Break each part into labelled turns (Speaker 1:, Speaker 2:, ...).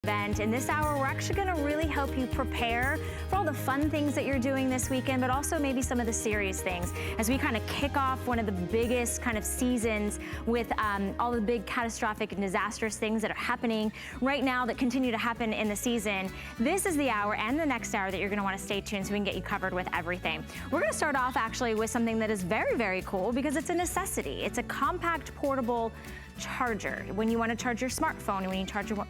Speaker 1: event. In this hour, we're actually gonna really help you prepare for all the fun things that you're doing this weekend, but also maybe some of the serious things as we kind of kick off one of the biggest kind of seasons with all the big catastrophic and disastrous things that are happening right now that continue to happen in the season. This is the hour and the next hour that you're gonna wanna stay tuned so we can get you covered with everything. We're gonna start off actually with something that is very, very cool because it's a necessity. It's a compact portable charger. When you want to charge your smartphone, when you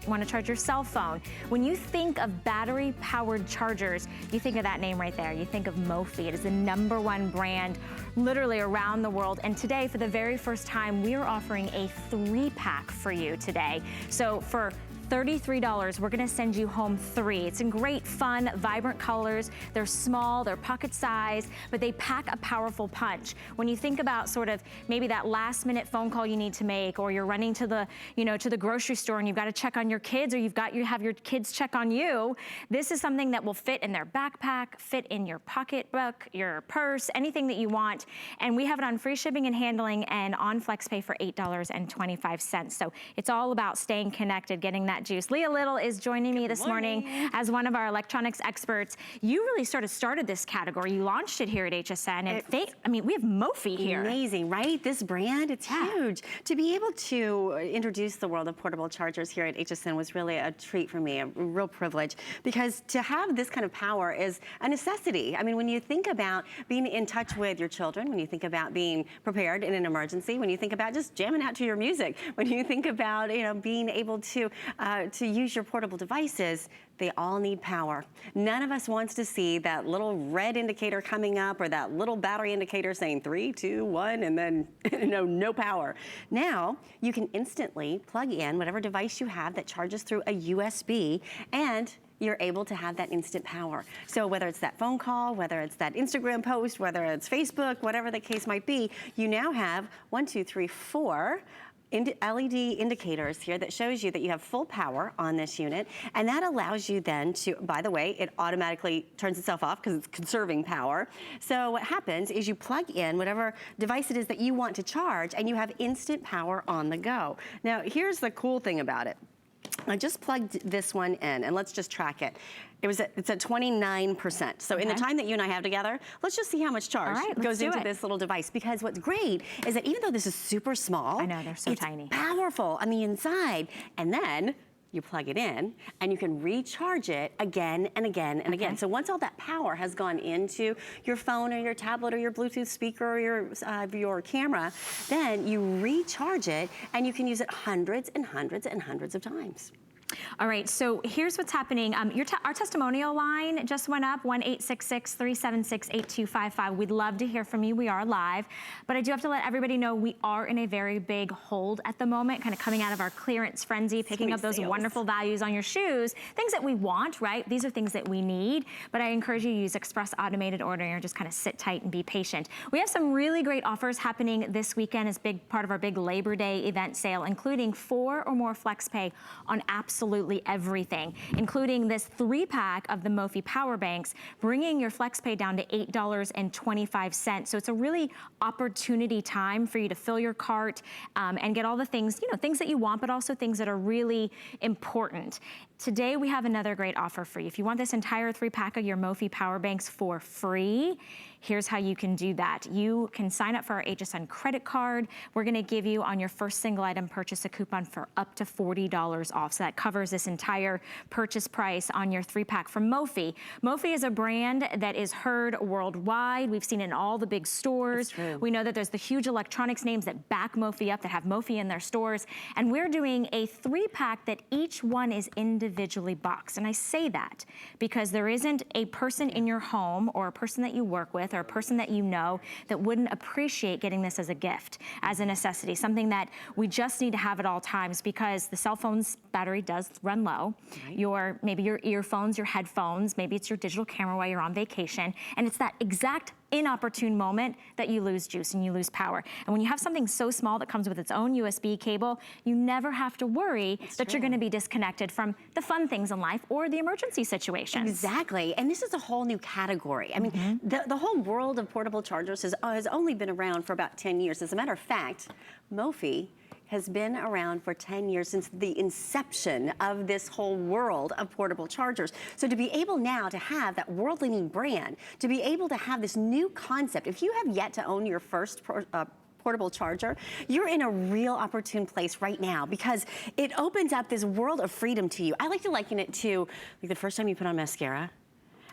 Speaker 1: want to charge your cell phone, when you think of battery powered chargers, you think of that name right there. You think of Mophie. It is the #1 brand literally around the world. And today, for the very first time, we are offering a 3-pack for you today. So for $33, we're gonna send you home 3. It's in great, fun, vibrant colors. They're small, they're pocket size, but they pack a powerful punch. When you think about sort of maybe that last minute phone call you need to make, or you're running to the, to the grocery store and you've got to check on your kids, or you have your kids check on you, this is something that will fit in their backpack, fit in your pocketbook, your purse, anything that you want. And we have it on free shipping and handling and on FlexPay for $8.25. So it's all about staying connected, getting that juice. Leah Little is joining me this morning as one of our electronics experts. You really started this category. You launched it here at HSN, and we have Mophie here.
Speaker 2: Amazing, right? This brand, it's huge. To be able to introduce the world of portable chargers here at HSN was really a treat for me, a real privilege, because to have this kind of power is a necessity. I mean, when you think about being in touch with your children, when you think about being prepared in an emergency, when you think about just jamming out to your music, when you think about, being able to use your portable devices, they all need power. None of us wants to see that little red indicator coming up or that little battery indicator saying 3, 2, 1, and then no power. Now, you can instantly plug in whatever device you have that charges through a USB, and you're able to have that instant power. So whether it's that phone call, whether it's that Instagram post, whether it's Facebook, whatever the case might be, you now have 1, 2, 3, 4 LED indicators here that shows you that you have full power on this unit, and that allows you then to, by the way, it automatically turns itself off because it's conserving power. So what happens is you plug in whatever device it is that you want to charge, and you have instant power on the go. Now, here's the cool thing about it. I just plugged this one in, and let's just track it. It's at 29%. So in the time that you and I have together, let's just see how much charge goes into this little device. Because what's great is that even though this is super small,
Speaker 1: I know, they're so tiny.
Speaker 2: It's powerful on the inside. And then you plug it in and you can recharge it again and again and again. So once all that power has gone into your phone or your tablet or your Bluetooth speaker or your camera, then you recharge it and you can use it hundreds and hundreds and hundreds of times.
Speaker 1: All right, so here's what's happening. Our testimonial line just went up, 1-866-376-8255. We'd love to hear from you. We are live, but I do have to let everybody know we are in a very big hold at the moment, kind of coming out of our clearance frenzy, picking up those wonderful values on your shoes, things that we want, right? These are things that we need, but I encourage you to use express automated ordering or just kind of sit tight and be patient. We have some really great offers happening this weekend as big part of our big Labor Day event sale, including 4 or more FlexPay on absolutely everything, including this 3-pack of the Mophie power banks, bringing your FlexPay down to $8.25. So it's a really opportunity time for you to fill your cart and get all the things, things that you want, but also things that are really important. Today, we have another great offer for you. If you want this entire 3-pack of your Mophie power banks for free, here's how you can do that. You can sign up for our HSN credit card. We're gonna give you on your first single item purchase a coupon for up to $40 off. So that covers this entire purchase price on your 3-pack from Mophie. Mophie is a brand that is heard worldwide. We've seen it in all the big stores. We know that there's the huge electronics names that back Mophie up, that have Mophie in their stores. And we're doing a 3-pack that each one is individually boxed. And I say that because there isn't a person in your home or a person that you work with or a person that you know that wouldn't appreciate getting this as a gift, as a necessity, something that we just need to have at all times because the cell phone's battery does run low. Maybe your earphones, your headphones, maybe it's your digital camera while you're on vacation, and it's that exact inopportune moment that you lose juice and you lose power. And when you have something so small that comes with its own USB cable, you never have to worry that you're gonna be disconnected from the fun things in life or the emergency situations.
Speaker 2: Exactly, and this is a whole new category. I mean, the whole world of portable chargers has only been around for about 10 years. As a matter of fact, Mophie has been around for 10 years, since the inception of this whole world of portable chargers. So to be able now to have that world-leading brand, to be able to have this new concept, if you have yet to own your first portable charger, you're in a real opportune place right now, because it opens up this world of freedom to you. I like to liken it to like the first time you put on mascara,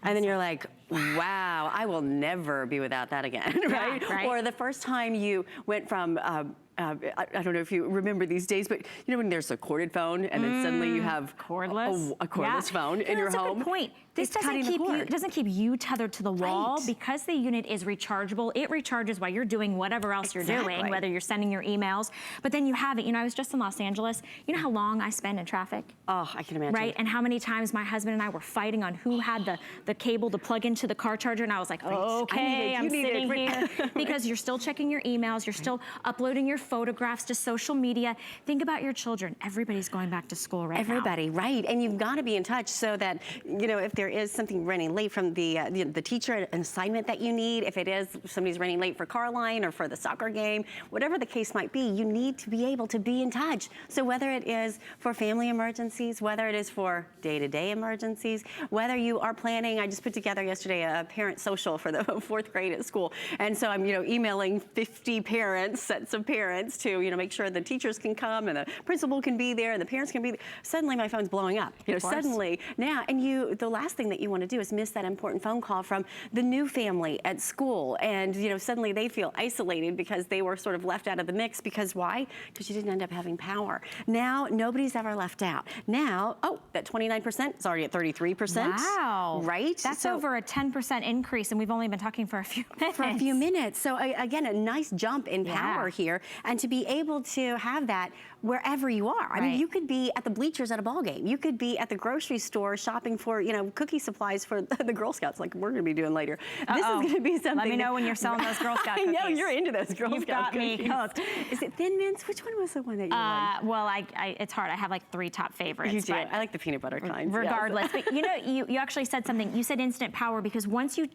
Speaker 2: and then you're like, wow, I will never be without that again, right?
Speaker 1: Yeah, right?
Speaker 2: Or the first time you went from, I don't know if you remember these days, but you know when there's a corded phone and then suddenly you have
Speaker 1: cordless,
Speaker 2: a cordless phone in your home?
Speaker 1: That's a good point. This doesn't keep you tethered to the wall, because the unit is rechargeable. It recharges while you're doing whatever else you're doing, whether you're sending your emails. But then you have it. You know, I was just in Los Angeles. You know how long I spend in traffic?
Speaker 2: Oh, I can imagine.
Speaker 1: Right, and how many times my husband and I were fighting on who had the cable to plug into the car charger, and I was like, okay, I'm sitting here. Because you're still checking your emails, you're still uploading your photographs to social media. Think about your children. Everybody's going back to school right now.
Speaker 2: Everybody, right. And you've got to be in touch so that, you know, if there is something running late from the teacher, an assignment that you need, if it is somebody's running late for car line or for the soccer game, whatever the case might be, you need to be able to be in touch. So whether it is for family emergencies, whether it is for day-to-day emergencies, whether you are planning, I just put together yesterday a parent social for the 4th grade at school. And so I'm, you know, emailing 50 parents, sets of parents to, you know, make sure the teachers can come and the principal can be there and the parents can be there. Suddenly my phone's blowing up, you know, suddenly now, and the last thing that you want to do is miss that important phone call from the new family at school. And, you know, suddenly they feel isolated because they were sort of left out of the mix. Because why? Because you didn't end up having power. Now, nobody's ever left out. Now, oh, that 29% is already at 33%.
Speaker 1: Wow.
Speaker 2: Right?
Speaker 1: That's over a 10% increase, and we've only been talking for a few minutes.
Speaker 2: For a few minutes. So again, a nice jump in power here, and to be able to have that wherever you are. I mean, you could be at the bleachers at a ball game. You could be at the grocery store shopping for, you know, cookie supplies for the Girl Scouts, like we're going to be doing later. This is going to be something. Let
Speaker 1: me know when you're selling those Girl Scout cookies.
Speaker 2: I know you're into those Girl Scout cookies.
Speaker 1: You've got me hooked.
Speaker 2: Is it Thin Mints? Which one was the one that you like?
Speaker 1: Well, it's hard. I have like 3 top favorites.
Speaker 2: You do. I like the peanut butter kind.
Speaker 1: Regardless, but you know, you actually said something. You said instant power, because once you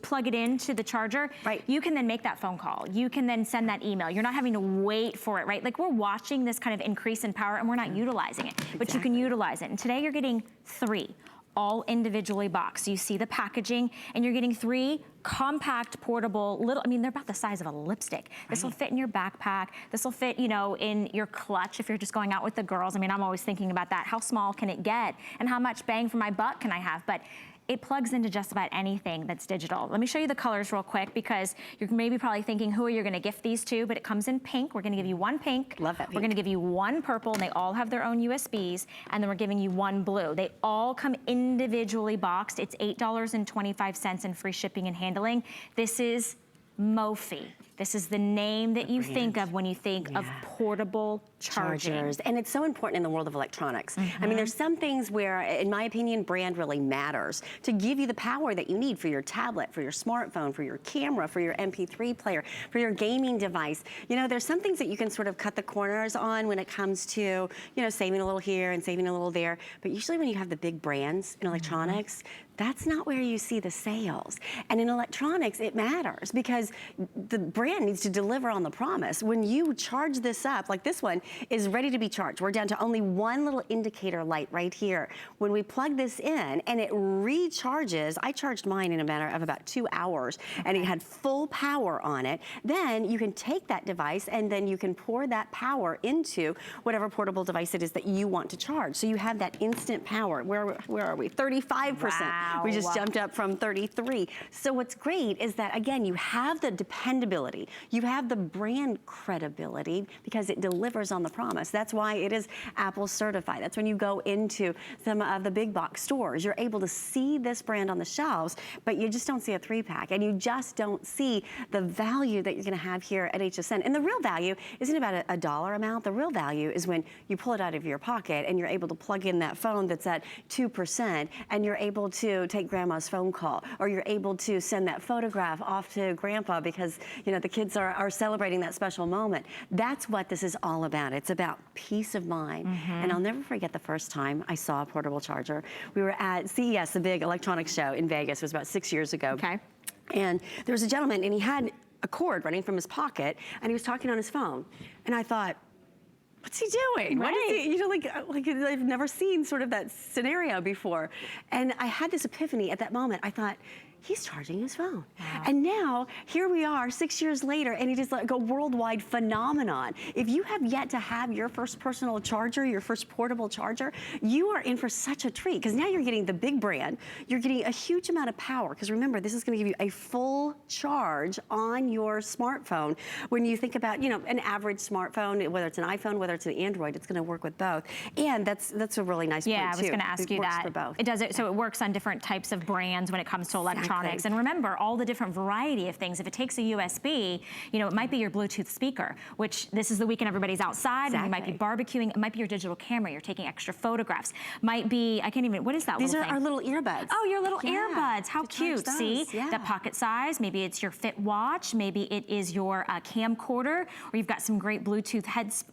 Speaker 1: plug it into the charger, you can then make that phone call. You can then send that email. You're not having to wait for it, right? Like, we're watching this kind of increase in power and we're not utilizing it, but you can utilize it. And today you're getting 3, all individually boxed. So you see the packaging, and you're getting 3 compact, portable, little, I mean, they're about the size of a lipstick. This will fit in your backpack. This will fit, you know, in your clutch if you're just going out with the girls. I mean, I'm always thinking about that. How small can it get? And how much bang for my buck can I have? But it plugs into just about anything that's digital. Let me show you the colors real quick, because you're maybe probably thinking, who are you gonna gift these to? But it comes in pink. We're gonna give you 1 pink.
Speaker 2: Love that pink.
Speaker 1: We're gonna give you 1 purple, and they all have their own USBs, and then we're giving you 1 blue. They all come individually boxed. It's $8.25 in free shipping and handling. This is Mophie. This is the name that you think of when you think of portable chargers.
Speaker 2: And it's so important in the world of electronics. I mean, there's some things where, in my opinion, brand really matters to give you the power that you need for your tablet, for your smartphone, for your camera, for your MP3 player, for your gaming device. You know, there's some things that you can sort of cut the corners on when it comes to, you know, saving a little here and saving a little there. But usually when you have the big brands in electronics, that's not where you see the sales. And in electronics, it matters, because the brand needs to deliver on the promise. When you charge this up, like this one is ready to be charged. We're down to only 1 little indicator light right here. When we plug this in and it recharges, I charged mine in a matter of about 2 hours, and it had full power on it. Then you can take that device and then you can pour that power into whatever portable device it is that you want to charge. So you have that instant power. Where are we? 35%.
Speaker 1: Wow.
Speaker 2: We just jumped up from 33. So what's great is that, again, you have the dependability. You have the brand credibility, because it delivers on the promise. That's why it is Apple certified. That's when you go into some of the big box stores, you're able to see this brand on the shelves, but you just don't see a 3-pack, and you just don't see the value that you're gonna have here at HSN. And the real value isn't about a dollar amount. The real value is when you pull it out of your pocket and you're able to plug in that phone that's at 2%, and you're able to take grandma's phone call, or you're able to send that photograph off to grandpa because, you know, the kids are celebrating that special moment. That's what this is all about. It's about peace of mind. And I'll never forget the first time I saw a portable charger. We were at CES, the big electronics show in Vegas. It was about 6 years ago. And there was a gentleman, and he had a cord running from his pocket, and he was talking on his phone. And I thought, what's he doing?
Speaker 1: Right.
Speaker 2: What is he, you know, like I've never seen sort of that scenario before. And I had this epiphany at that moment. I thought, he's charging his phone.
Speaker 1: Wow.
Speaker 2: And now, here we are 6 years later, and it is like a worldwide phenomenon. If you have yet to have your first personal charger, your first portable charger, you are in for such a treat, because now you're getting the big brand, you're getting a huge amount of power, because remember, this is gonna give you a full charge on your smartphone. When you think about, you know, an average smartphone, whether it's an iPhone, whether it's an Android, it's gonna work with both. And that's a really nice point, too.
Speaker 1: Yeah, I was gonna ask you that.
Speaker 2: It works for both.
Speaker 1: It does it, so it works on different types of brands when it comes to electronics. And remember, all the different variety of things. If it takes a USB, you know, it might be your Bluetooth speaker, which this is the weekend everybody's outside, and you might be barbecuing. It might be your digital camera. You're taking extra photographs. Might be, I can't even, what is that
Speaker 2: These
Speaker 1: little
Speaker 2: are
Speaker 1: thing?
Speaker 2: our little earbuds.
Speaker 1: Oh, your little earbuds. How cute. See,
Speaker 2: yeah.
Speaker 1: the pocket size. Maybe it's your Fit watch. Maybe it is your camcorder, or you've got some great Bluetooth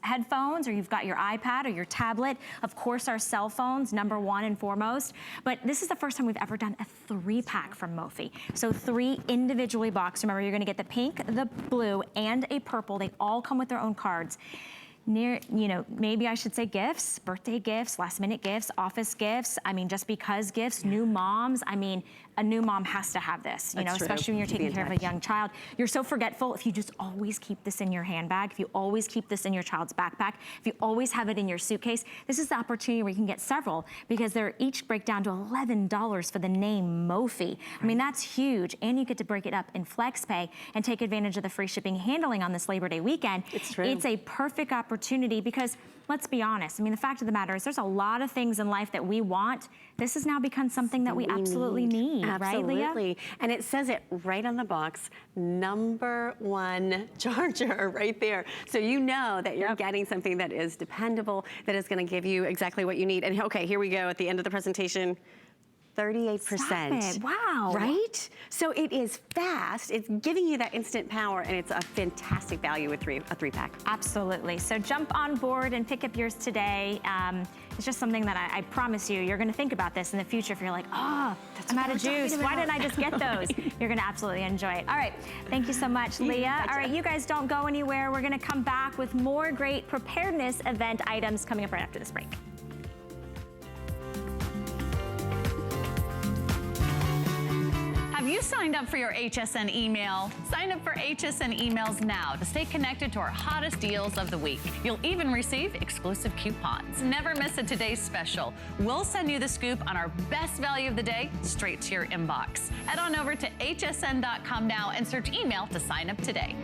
Speaker 1: headphones, or you've got your iPad or your tablet. Of course, our cell phones, #1 and foremost. But this is the first time we've ever done a 3-pack from Mophie. So 3 individually boxed. Remember, you're gonna get the pink, the blue, and a purple. They all come with their own cards. You know, maybe I should say gifts, birthday gifts, last minute gifts, office gifts. I mean, just because gifts, new moms. I mean, a new mom has to have this, you know, especially when you're taking care of a young child. You're so forgetful if you just always keep this in your handbag, if you always keep this in your child's backpack, if you always have it in your suitcase. This is the opportunity where you can get several, because they're each break down to $11 for the name Mophie. I mean, that's huge. And you get to break it up in FlexPay and take advantage of the free shipping and handling on this Labor Day weekend.
Speaker 2: It's true.
Speaker 1: It's a perfect opportunity, because let's be honest, I mean, the fact of the matter is there's a lot of things in life that we want. This has now become something that we absolutely need, right, Leah?
Speaker 2: Absolutely. And it says it right on the box, #1 charger right there. So you know that you're getting something that is dependable, that is gonna give you exactly what you need. And okay, here we go at the end of the presentation. 38%.
Speaker 1: Stop it. Wow.
Speaker 2: Right? So it is fast, it's giving you that instant power, and it's a fantastic value with a 3-pack.
Speaker 1: Absolutely. So jump on board and pick up yours today. It's just something that I promise you're gonna think about this in the future if you're like, oh, I'm out of juice. Why didn't I just get those? You're gonna absolutely enjoy it. All right, thank you so much, Leah. All right, you guys don't go anywhere. We're gonna come back with more great preparedness event items coming up right after this break.
Speaker 3: Have you signed up for your HSN email? Sign up for HSN emails now to stay connected to our hottest deals of the week. You'll even receive exclusive coupons. Never miss a today's special. We'll send you the scoop on our best value of the day straight to your inbox. Head on over to hsn.com now and search email to sign up today.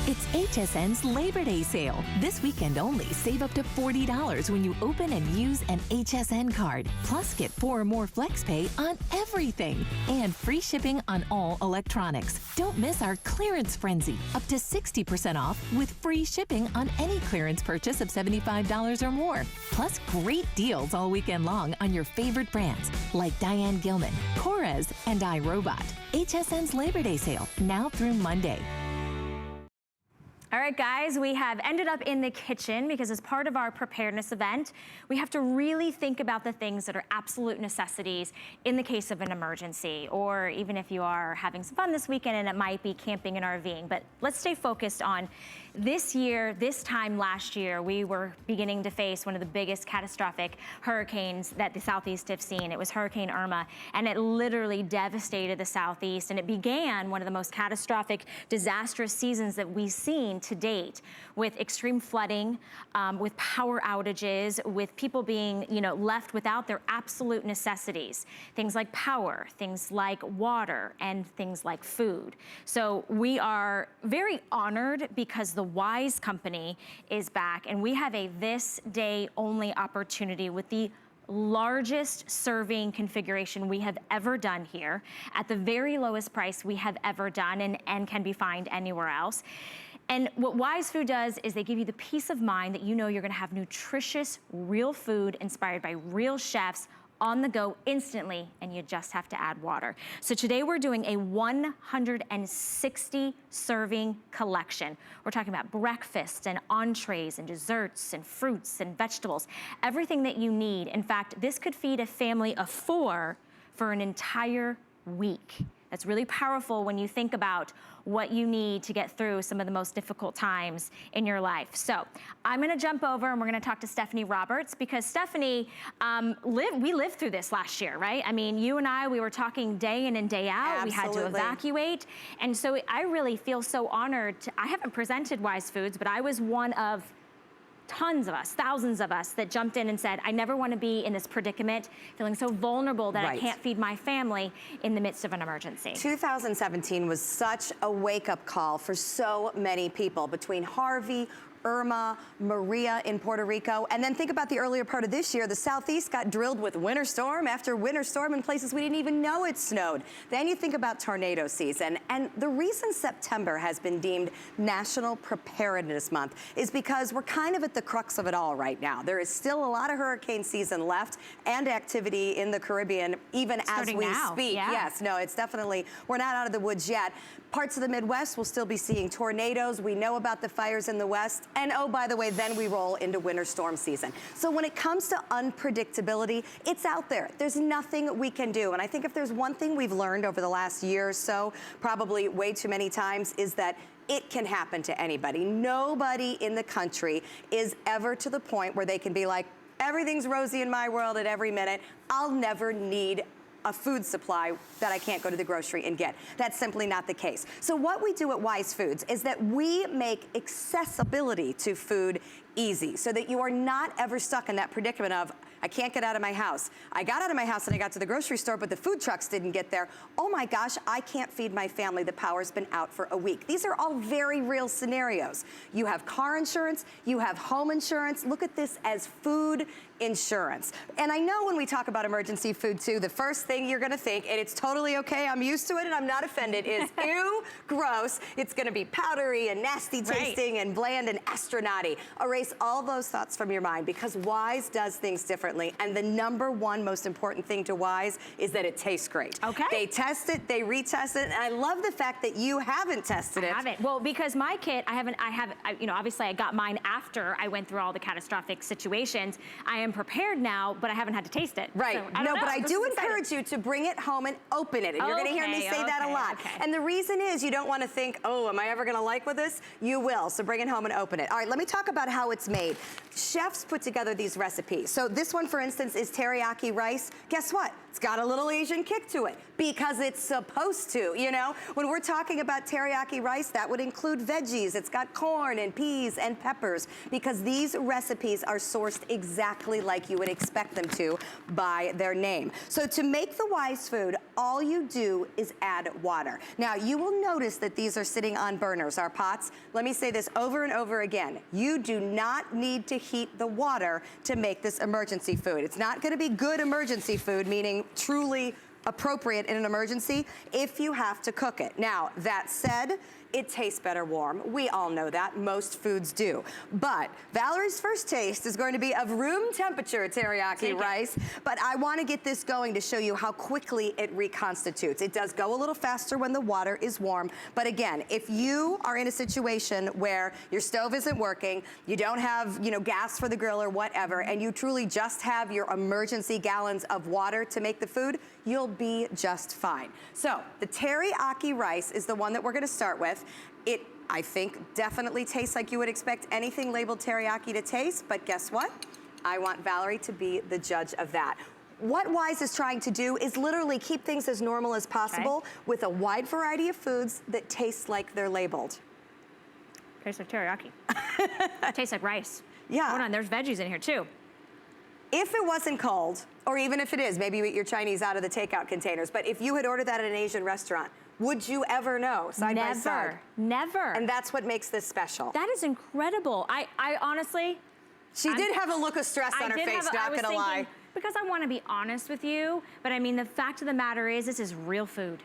Speaker 4: It's HSN's Labor Day sale. This weekend only, save up to $40 when you open and use an HSN card. Plus, get 4 or more FlexPay on everything. And free shipping on all electronics. Don't miss our clearance frenzy. Up to 60% off with free shipping on any clearance purchase of $75 or more. Plus, great deals all weekend long on your favorite brands like Diane Gilman, Korres, and iRobot. HSN's Labor Day sale, now through Monday.
Speaker 1: All right, guys, we have ended up in the kitchen because as part of our preparedness event, we have to really think about the things that are absolute necessities in the case of an emergency, or even if you are having some fun this weekend and it might be camping and RVing. But let's stay focused on this year, this time last year, we were beginning to face one of the biggest catastrophic hurricanes that the Southeast have seen. It was Hurricane Irma, and it literally devastated the Southeast, and it began one of the most catastrophic, disastrous seasons that we've seen to date, with extreme flooding, with power outages, with people being, left without their absolute necessities. Things like power, things like water, and things like food. So we are very honored because the Wise Company is back, and we have a this day only opportunity with the largest serving configuration we have ever done here at the very lowest price we have ever done and can be found anywhere else. And what Wise Food does is they give you the peace of mind that you know you're gonna have nutritious, real food inspired by real chefs on the go instantly, and you just have to add water. So today we're doing a 160 serving collection. We're talking about breakfasts and entrees and desserts and fruits and vegetables, everything that you need. In fact, this could feed a family of 4 for an entire week. that's really powerful when you think about what you need to get through some of the most difficult times in your life. So I'm gonna jump over and we're gonna talk to Stephanie Roberts, because Stephanie, we lived through this last year, right? I mean, you and I, we were talking day in and day out.
Speaker 2: Absolutely.
Speaker 1: We had to evacuate. And so I really feel so honored I haven't presented Wise Foods, but I was one of tons of us, thousands of us that jumped in and said, I never want to be in this predicament, feeling so vulnerable that I can't feed my family in the midst of an emergency.
Speaker 5: 2017 was such a wake-up call for so many people, between Harvey, Irma, Maria in Puerto Rico, and then think about the earlier part of this year. The Southeast got drilled with winter storm after winter storm in places we didn't even know it snowed. Then you think about tornado season, and the reason September has been deemed National Preparedness Month is because we're kind of at the crux of it all right now. There is still a lot of hurricane season left and activity in the Caribbean, even as we speak.
Speaker 1: Yeah.
Speaker 5: Yes, no, it's definitely, we're not out of the woods yet. Parts of the Midwest will still be seeing tornadoes. We know about the fires in the West. And oh, by the way, then we roll into winter storm season. So when it comes to unpredictability, it's out there. There's nothing we can do. And I think if there's one thing we've learned over the last year or so, probably way too many times, is that it can happen to anybody. Nobody in the country is ever to the point where they can be like, everything's rosy in my world at every minute. I'll never need a food supply that I can't go to the grocery and get. That's simply not the case. So what we do at Wise Foods is that we make accessibility to food easy, so that you are not ever stuck in that predicament of, I can't get out of my house. I got out of my house and I got to the grocery store, but the food trucks didn't get there. Oh my gosh, I can't feed my family. The power's been out for a week. These are all very real scenarios. You have car insurance, you have home insurance. Look at this as food insurance. And I know when we talk about emergency food too, the first thing you're gonna think, and it's totally okay, I'm used to it and I'm not offended, is ew, gross. It's gonna be powdery and nasty tasting and bland and astronauty. Erase all those thoughts from your mind, because Wise does things differently. And the number one most important thing to Wise is that it tastes great.
Speaker 1: Okay.
Speaker 5: They test it, they retest it, and I love the fact that you haven't tested it.
Speaker 1: I haven't. Well, because my kit, you know, obviously I got mine after I went through all the catastrophic situations. I am prepared now, but I haven't had to taste it.
Speaker 5: Right.
Speaker 1: So, no,
Speaker 5: but I do encourage you to bring it home and open it. And you're going to hear me say that a lot.
Speaker 1: Okay.
Speaker 5: And the reason is you don't want to think, oh, am I ever going to like with this? You will. So bring it home and open it. All right, let me talk about how it's made. Chefs put together these recipes. So this one, for instance, is teriyaki rice. Guess what? It's got a little Asian kick to it, because it's supposed to, you know? When we're talking about teriyaki rice, that would include veggies. It's got corn and peas and peppers, because these recipes are sourced exactly like you would expect them to by their name. So to make the Wise food, all you do is add water. Now, you will notice that these are sitting on burners, our pots. Let me say this over and over again. You do not need to heat the water to make this emergency food. It's not gonna be good emergency food, meaning truly appropriate in an emergency, if you have to cook it. Now, that said, it tastes better warm. We all know that. Most foods do. But Valerie's first taste is going to be of room temperature teriyaki rice. But I want to get this going to show you how quickly it reconstitutes. It does go a little faster when the water is warm. But again, if you are in a situation where your stove isn't working, you don't have, you know, gas for the grill or whatever, and you truly just have your emergency gallons of water to make the food, you'll be just fine. So the teriyaki rice is the one that we're going to start with. It, I think, definitely tastes like you would expect anything labeled teriyaki to taste, but guess what? I want Valerie to be the judge of that. What Wise is trying to do is literally keep things as normal as possible with a wide variety of foods that taste like they're labeled.
Speaker 1: Tastes like teriyaki. Tastes like rice.
Speaker 5: Yeah.
Speaker 1: Hold on, there's veggies in here too.
Speaker 5: If it wasn't cold, or even if it is, maybe you eat your Chinese out of the takeout containers, but if you had ordered that at an Asian restaurant, would you ever know side by side?
Speaker 1: Never.
Speaker 5: And that's what makes this special.
Speaker 1: That is incredible. I honestly...
Speaker 5: She did have a look of stress on her face, not gonna lie.
Speaker 1: Because I want to be honest with you, but I mean, the fact of the matter is, this is real food.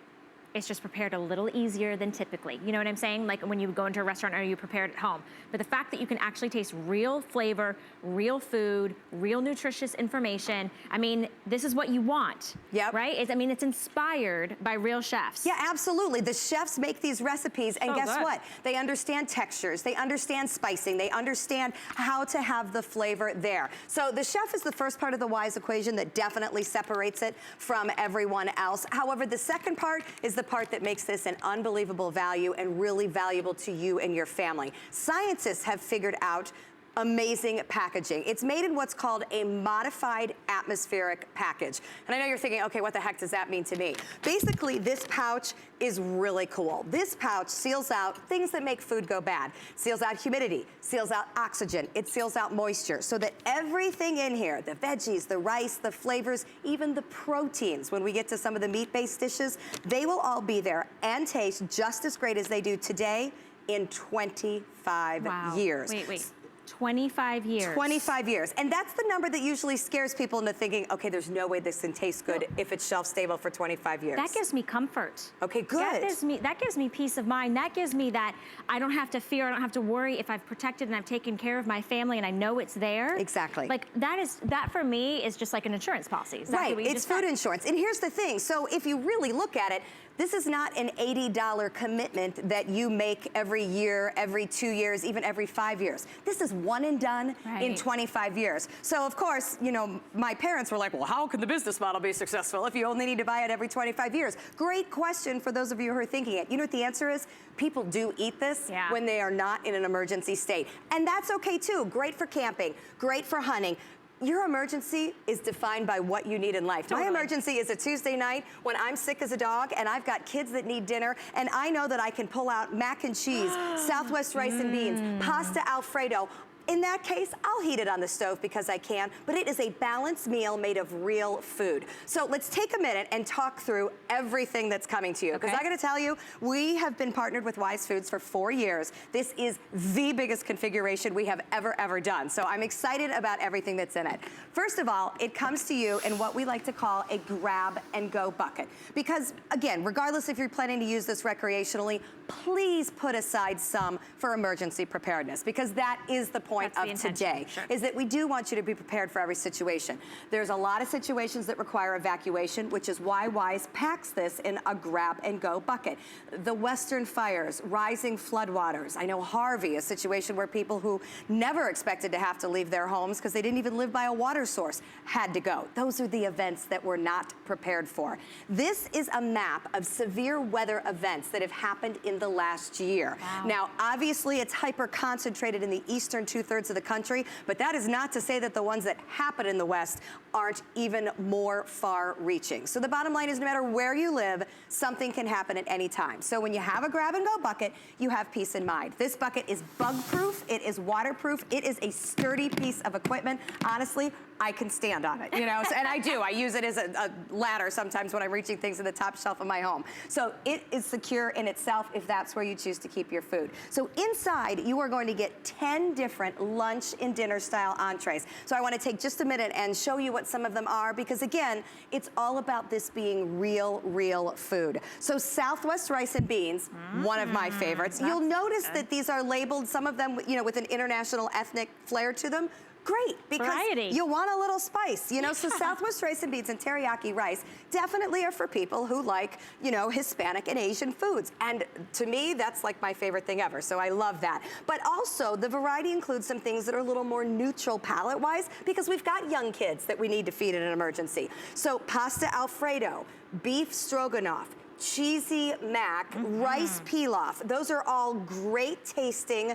Speaker 1: It's just prepared a little easier than typically. You know what I'm saying? Like when you go into a restaurant or you prepare it at home. But the fact that you can actually taste real flavor, real food, real nutritious information, I mean, this is what you want.
Speaker 5: Yep.
Speaker 1: Right? It's inspired by real chefs.
Speaker 5: Yeah, absolutely. The chefs make these recipes, and guess what? They understand textures, they understand spicing, they understand how to have the flavor there. So the chef is the first part of the Wise equation that definitely separates it from everyone else. However, the second part is the part that makes this an unbelievable value and really valuable to you and your family. Scientists have figured out amazing packaging. It's made in what's called a modified atmospheric package. And I know you're thinking, okay, what the heck does that mean to me? Basically, this pouch is really cool. This pouch seals out things that make food go bad. Seals out humidity, seals out oxygen, it seals out moisture, so that everything in here, the veggies, the rice, the flavors, even the proteins, when we get to some of the meat-based dishes, they will all be there and taste just as great as they do today in 25 years.
Speaker 1: Wait. 25 years.
Speaker 5: 25 years. And that's the number that usually scares people into thinking, okay, there's no way this can taste good if it's shelf stable for 25 years.
Speaker 1: That gives me comfort.
Speaker 5: Okay, good.
Speaker 1: That gives me peace of mind. That gives me that I don't have to fear, I don't have to worry if I've protected and I've taken care of my family and I know it's there.
Speaker 5: Exactly.
Speaker 1: Like that for me is just like an insurance policy. Exactly
Speaker 5: right, it's food insurance. And here's the thing, so if you really look at it, this is not an $80 commitment that you make every year, every 2 years, even every 5 years. This is one and done in 25 years. So of course, you know, my parents were like, well, how can the business model be successful if you only need to buy it every 25 years? Great question for those of you who are thinking it. You know what the answer is? People do eat this when they are not in an emergency state. And that's okay too. Great for camping, great for hunting. Your emergency is defined by what you need in life. Totally. My emergency is a Tuesday night when I'm sick as a dog and I've got kids that need dinner, and I know that I can pull out mac and cheese, Southwest rice and beans, pasta Alfredo. In that case, I'll heat it on the stove because I can, but it is a balanced meal made of real food. So let's take a minute and talk through everything that's coming to you. Because I gotta tell you, we have been partnered with Wise Foods for 4 years. This is the biggest configuration we have ever done. So I'm excited about everything that's in it. First of all, it comes to you in what we like to call a grab and go bucket. Because again, regardless if you're planning to use this recreationally, please put aside some for emergency preparedness, because that is the point of today, is that we do want you to be prepared for every situation. There's a lot of situations that require evacuation, which is why Wise packs this in a grab and go bucket. The Western fires, rising floodwaters. I know Harvey, a situation where people who never expected to have to leave their homes because they didn't even live by a water source had to go. Those are the events that we're not prepared for. This is a map of severe weather events that have happened in the last year. Now, obviously, it's hyper concentrated in the eastern two-thirds of the country, but that is not to say that the ones that happen in the West aren't even more far-reaching. So the bottom line is, no matter where you live, something can happen at any time. So when you have a grab-and-go bucket, you have peace in mind. This bucket is bug-proof, it is waterproof, it is a sturdy piece of equipment. Honestly, I can stand on it, you know, and I do. I use it as a ladder sometimes when I'm reaching things in the top shelf of my home. So it is secure in itself if that's where you choose to keep your food. So inside, you are going to get 10 different lunch and dinner style entrees. So I want to take just a minute and show you what some of them are, because again, it's all about this being real food. So Southwest rice and beans, one of my favorites. You'll notice that these are labeled, some of them, you know, with an international ethnic flair to them. Great, because you want a little spice, you know, so Southwest rice and beans and teriyaki rice definitely are for people who like, you know, Hispanic and Asian foods. And to me, that's like my favorite thing ever, so I love that. But also, the variety includes some things that are a little more neutral palate-wise, because we've got young kids that we need to feed in an emergency. So pasta Alfredo, beef stroganoff, cheesy mac, rice pilaf. Those are all great tasting,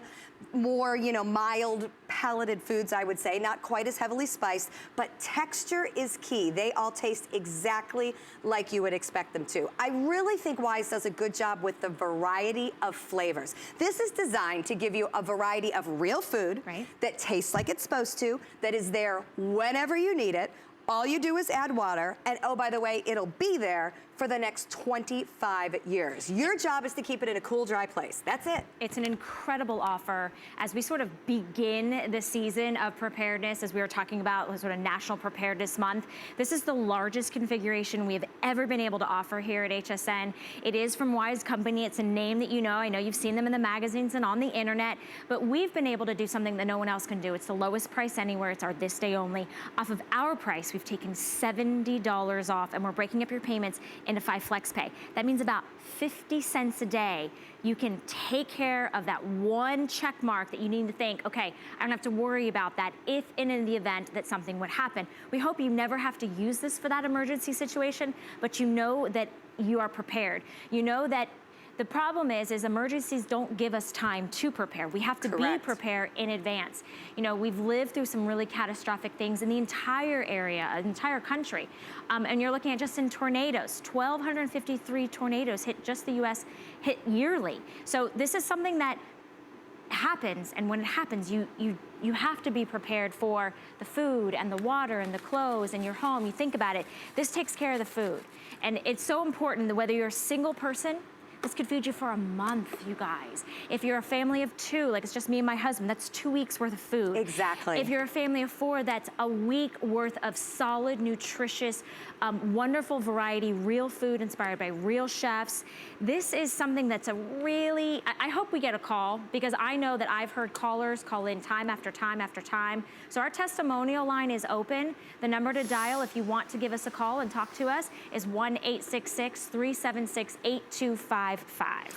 Speaker 5: more, you know, mild palated foods, I would say, not quite as heavily spiced, but texture is key. They all taste exactly like you would expect them to. I really think Wise does a good job with the variety of flavors. This is designed to give you a variety of real food that tastes like it's supposed to, that is there whenever you need it. All you do is add water, and oh, by the way, it'll be there for the next 25 years. Your job is to keep it in a cool, dry place. That's it.
Speaker 1: It's an incredible offer as we sort of begin the season of preparedness, as we were talking about sort of National Preparedness Month. This is the largest configuration we have ever been able to offer here at HSN. It is from Wise Company. It's a name that you know. I know you've seen them in the magazines and on the internet, but we've been able to do something that no one else can do. It's the lowest price anywhere. It's our this day only. Off of our price, we've taken $70 off, and we're breaking up your payments into 5 flex pay. That means about 50 cents a day. You can take care of that one check mark that you need to think, okay, I don't have to worry about that if in the event that something would happen. We hope you never have to use this for that emergency situation, but you know that you are prepared. You know that the problem is emergencies don't give us time to prepare. We have to be prepared in advance. You know, we've lived through some really catastrophic things in the entire area, entire country. And you're looking at just in tornadoes, 1,253 tornadoes hit just the US, hit yearly. So this is something that happens, and when it happens, you have to be prepared for the food and the water and the clothes and your home. You think about it, this takes care of the food. And it's so important that whether you're a single person, this could feed you for a month, you guys. If you're a family of 2, like it's just me and my husband, that's 2 weeks worth of food.
Speaker 5: Exactly.
Speaker 1: If you're a family of 4, that's a week worth of solid, nutritious, wonderful variety, real food inspired by real chefs. This is something that's a really, I hope we get a call, because I know that I've heard callers call in time after time after time. So our testimonial line is open. The number to dial if you want to give us a call and talk to us is 1-866-376-8255.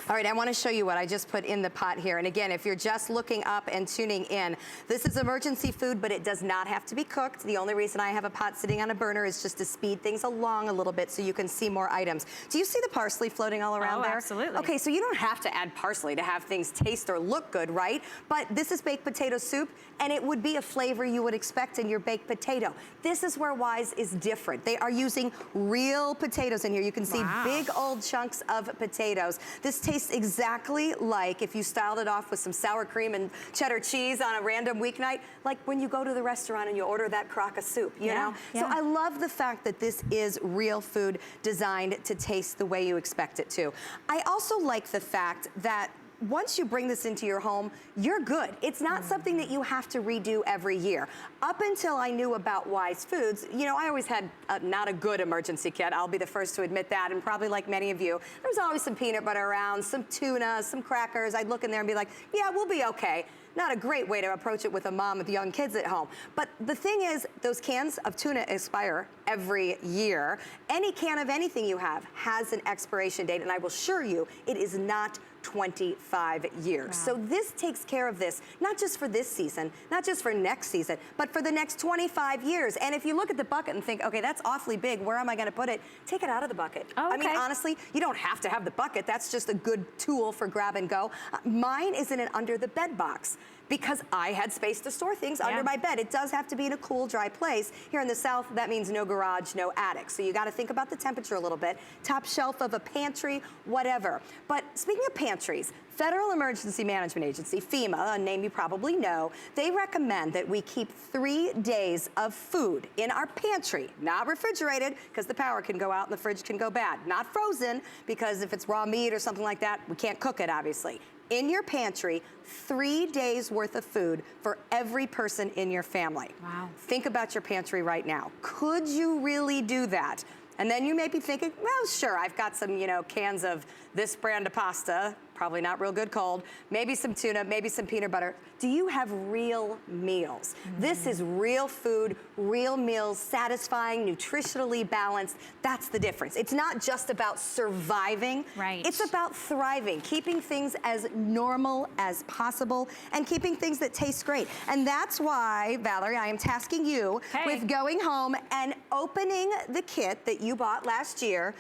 Speaker 5: All right, I want to show you what I just put in the pot here. And again, if you're just looking up and tuning in, this is emergency food, but it does not have to be cooked. The only reason I have a pot sitting on a burner is just to speed things along a little bit so you can see more items. Do you see the parsley floating all around there?
Speaker 1: Absolutely.
Speaker 5: Okay, so you don't have to add parsley to have things taste or look good, right? But this is baked potato soup, and it would be a flavor you would expect in your baked potato. This is where Wise is different. They are using real potatoes in here. You can see big old chunks of potatoes. This tastes exactly like if you styled it off with some sour cream and cheddar cheese on a random weeknight, like when you go to the restaurant and you order that crock of soup, you know? So I love the fact that this is real food designed to taste the way you expect it to. I also like the fact that once you bring this into your home, you're good. It's not something that you have to redo every year. Up until I knew about Wise Foods, you know, I always had not a good emergency kit. I'll be the first to admit that, and probably like many of you, there was always some peanut butter around, some tuna, some crackers. I'd look in there and be like, yeah, we'll be okay. Not a great way to approach it with a mom with young kids at home. But the thing is, those cans of tuna expire every year. Any can of anything you have has an expiration date, and I will assure you, it is not 25 years. So this takes care of this, not just for this season, not just for next season, but for the next 25 years. And if you look at the bucket and think, okay, that's awfully big, where am I gonna put it? Take it out of the bucket. I mean, honestly, you don't have to have the bucket. That's just a good tool for grab and go. Mine is in an under the bed box, because I had space to store things under my bed. It does have to be in a cool, dry place. Here in the South, that means no garage, no attic. So you gotta think about the temperature a little bit. Top shelf of a pantry, whatever. But speaking of pantries, Federal Emergency Management Agency, FEMA, a name you probably know, they recommend that we keep 3 days of food in our pantry, not refrigerated, because the power can go out and the fridge can go bad. Not frozen, because if it's raw meat or something like that, we can't cook it, obviously. In your pantry, 3 days worth of food for every person in your family. Wow. Think about your pantry right now. Could you really do that? And then you may be thinking, well, sure, I've got some, you know, cans of this brand of pasta, probably not real good cold, maybe some tuna, maybe some peanut butter. Do you have real meals? This is real food, real meals, satisfying, nutritionally balanced. That's the difference. It's not just about surviving. It's about thriving, keeping things as normal as possible and keeping things that taste great. And that's why, Valerie, I am tasking you with going home and opening the kit that you bought last year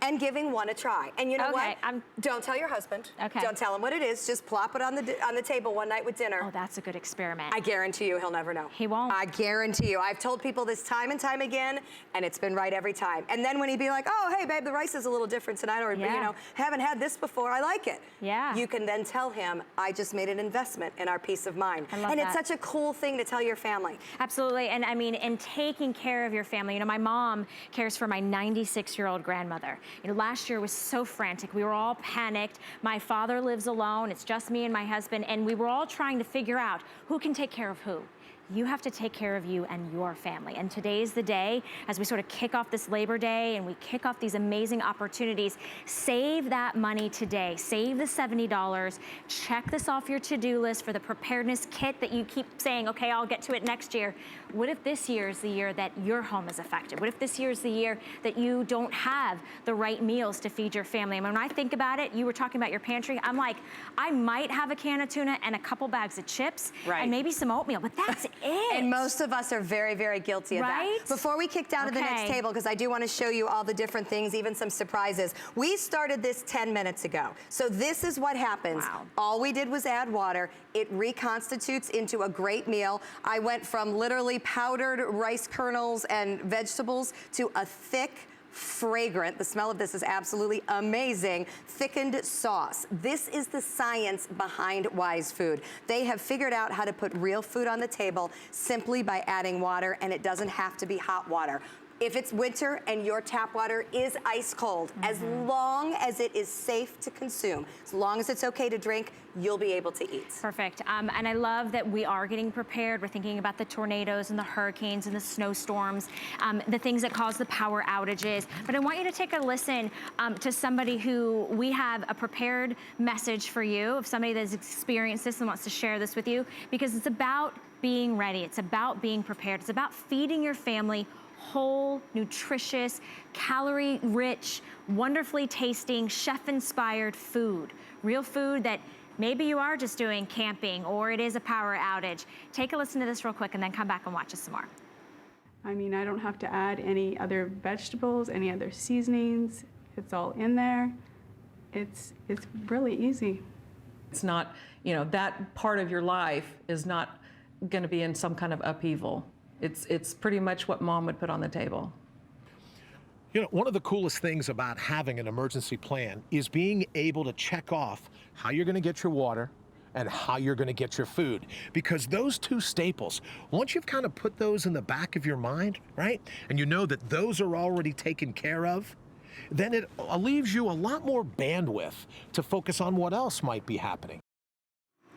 Speaker 5: and giving one a try. And you know what? Don't tell your husband. Don't tell him what it is. Just plop it on the table one night with dinner.
Speaker 1: Oh, that's a good experiment.
Speaker 5: I guarantee you he'll never know. He won't. I guarantee you. I've told people this time and time again, and it's been right every time. And then when he'd be like, oh, hey, babe, the rice is a little different tonight, or, you know, haven't had this before, I like it. You can then tell him, I just made an investment in our peace of mind. I love that. It's such a cool thing to tell your family.
Speaker 1: Absolutely. And I mean, in taking care of your family, you know, my mom cares for my 96-year-old grandmother. You know, last year was so frantic. We were all panicked. My father lives alone. It's just me and my husband, and we were all trying to figure out who can take care of who. you have to take care of you and your family. And today's the day, as we sort of kick off this Labor Day and we kick off these amazing opportunities, save that money today. Save the $70. Check this off your to-do list for the preparedness kit that you keep saying, okay, I'll get to it next year. What if this year is the year that your home is affected? What if this year is the year that you don't have the right meals to feed your family? And when I think about it, you were talking about your pantry, I'm like, I might have a can of tuna and a couple bags of chips and maybe some oatmeal, but that's it.
Speaker 5: And most of us are very, very guilty of that. Before we kick down to the next table, because I do want to show you all the different things, even some surprises. We started this 10 minutes ago. So this is what happens. All we did was add water. It reconstitutes into a great meal. I went from literally powdered rice kernels and vegetables to a thick, fragrant, the smell of this is absolutely amazing, thickened sauce. This is the science behind Wise Food. They have figured out how to put real food on the table simply by adding water, and it doesn't have to be hot water. If it's winter and your tap water is ice cold, as long as it is safe to consume, as long as it's okay to drink, you'll be able to eat.
Speaker 1: Perfect. And I love that we are getting prepared. We're thinking about the tornadoes and the hurricanes and the snowstorms, the things that cause the power outages. But I want you to take a listen to somebody who we have a prepared message for you, of somebody that's experienced this and wants to share this with you, because it's about being ready. It's about being prepared. It's about feeding your family whole, nutritious, calorie-rich, wonderfully tasting, chef-inspired food. Real food that maybe you are just doing camping or it is a power outage. Take a listen to this real quick and then come back and watch us some more.
Speaker 6: I mean, I don't have to add any other vegetables, any other seasonings. It's all in there. It's really easy.
Speaker 7: It's not, you know, that part of your life is not going to be in some kind of upheaval. It's pretty much what mom would put on the table.
Speaker 8: You know, one of the coolest things about having an emergency plan is being able to check off how you're going to get your water and how you're going to get your food. Because those two staples, once you've kind of put those in the back of your mind, right, and you know that those are already taken care of, then it leaves you a lot more bandwidth to focus on what else might be happening.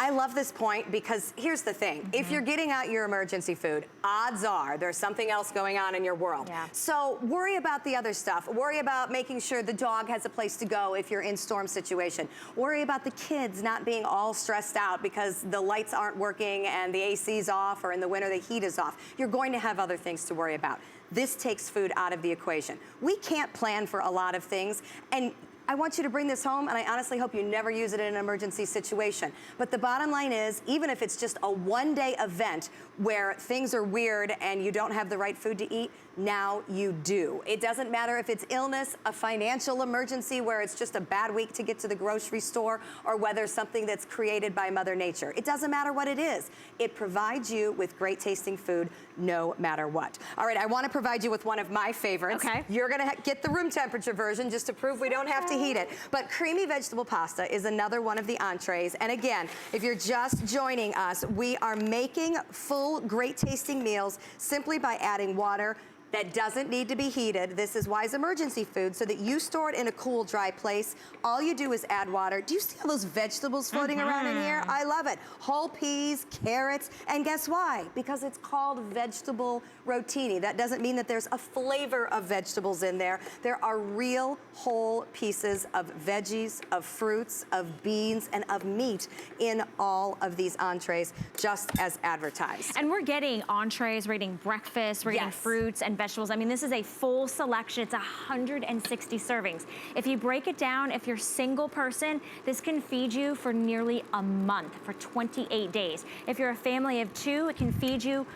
Speaker 5: I love this point because here's the thing. If you're getting out your emergency food, odds are there's something else going on in your world. So worry about the other stuff. Worry about making sure the dog has a place to go if you're in storm situation. Worry about the kids not being all stressed out because the lights aren't working and the AC's off, or in the winter the heat is off. You're going to have other things to worry about. This takes food out of the equation. We can't plan for a lot of things, and I want you to bring this home, and I honestly hope you never use it in an emergency situation. But the bottom line is, even if it's just a one-day event where things are weird and you don't have the right food to eat, now you do. It doesn't matter if it's illness, a financial emergency where it's just a bad week to get to the grocery store, or whether something that's created by Mother Nature. It doesn't matter what it is. It provides you with great tasting food no matter what. All right, I want to provide you with one of my favorites. You're going to get the room temperature version just to prove we don't have to heat it. But creamy vegetable pasta is another one of the entrees. And again, if you're just joining us, we are making full, great tasting meals simply by adding water that doesn't need to be heated. This is Wise emergency food, so that you store it in a cool, dry place. All you do is add water. Do you see all those vegetables floating around in here? I love it. Whole peas, carrots, and guess why? Because it's called vegetable rotini. That doesn't mean that there's a flavor of vegetables in there. There are real whole pieces of veggies, of fruits, of beans, and of meat in all of these entrees, just as advertised.
Speaker 1: And we're getting entrees, we're getting breakfast, we're getting fruits and vegetables. I mean, this is a full selection. It's 160 servings. If you break it down, if you're a single person, this can feed you for nearly a month, for 28 days. If you're a family of two, it can feed you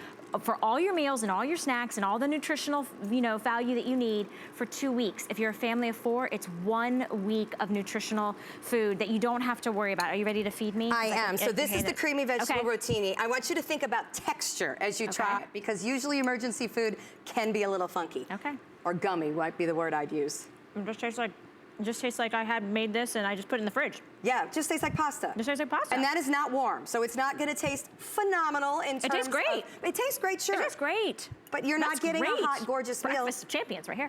Speaker 1: for all your meals and all your snacks and all the nutritional, value that you need for 2 weeks. If you're a family of four, it's 1 week of nutritional food that you don't have to worry about. Are you ready to feed me?
Speaker 5: I am. So this is the creamy vegetable rotini. I want you to think about texture as you try it, because usually emergency food can be a little funky. Or gummy might be the word I'd use.
Speaker 1: It just tastes like I had made this and I just put it in the fridge.
Speaker 5: Yeah, it just tastes like pasta.
Speaker 1: It just tastes like pasta.
Speaker 5: And that is not warm, so it's not gonna taste phenomenal in terms of... It tastes great. It tastes great, sure.
Speaker 1: It tastes great.
Speaker 5: But you're not getting a hot, gorgeous meal.
Speaker 1: Breakfast of champions right here.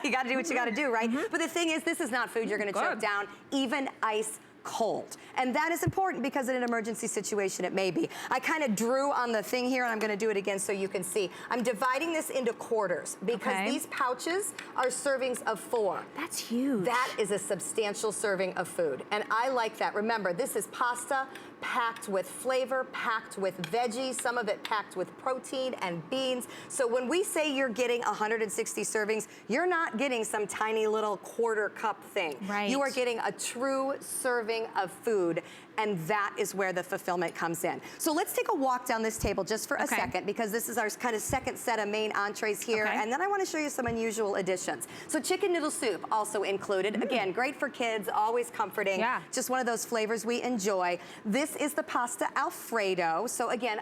Speaker 5: You gotta do what you gotta do, right? But the thing is, this is not food you're gonna choke down. Even ice cold. And that is important because in an emergency situation it may be. I kind of drew on the thing here and I'm gonna do it again so you can see. I'm dividing this into quarters because these pouches are servings of 4.
Speaker 1: That's huge.
Speaker 5: That is a substantial serving of food. And I like that. Remember, this is pasta packed with flavor, packed with veggies, some of it packed with protein and beans. So when we say you're getting 160 servings, you're not getting some tiny little quarter cup thing.
Speaker 1: Right.
Speaker 5: You are getting a true serving of food, and that is where the fulfillment comes in. So let's take a walk down this table just for a second, because this is our kind of second set of main entrees here, and then I want to show you some unusual additions. So chicken noodle soup also included. Again, great for kids, always comforting. Just one of those flavors we enjoy. This is the pasta Alfredo. So again,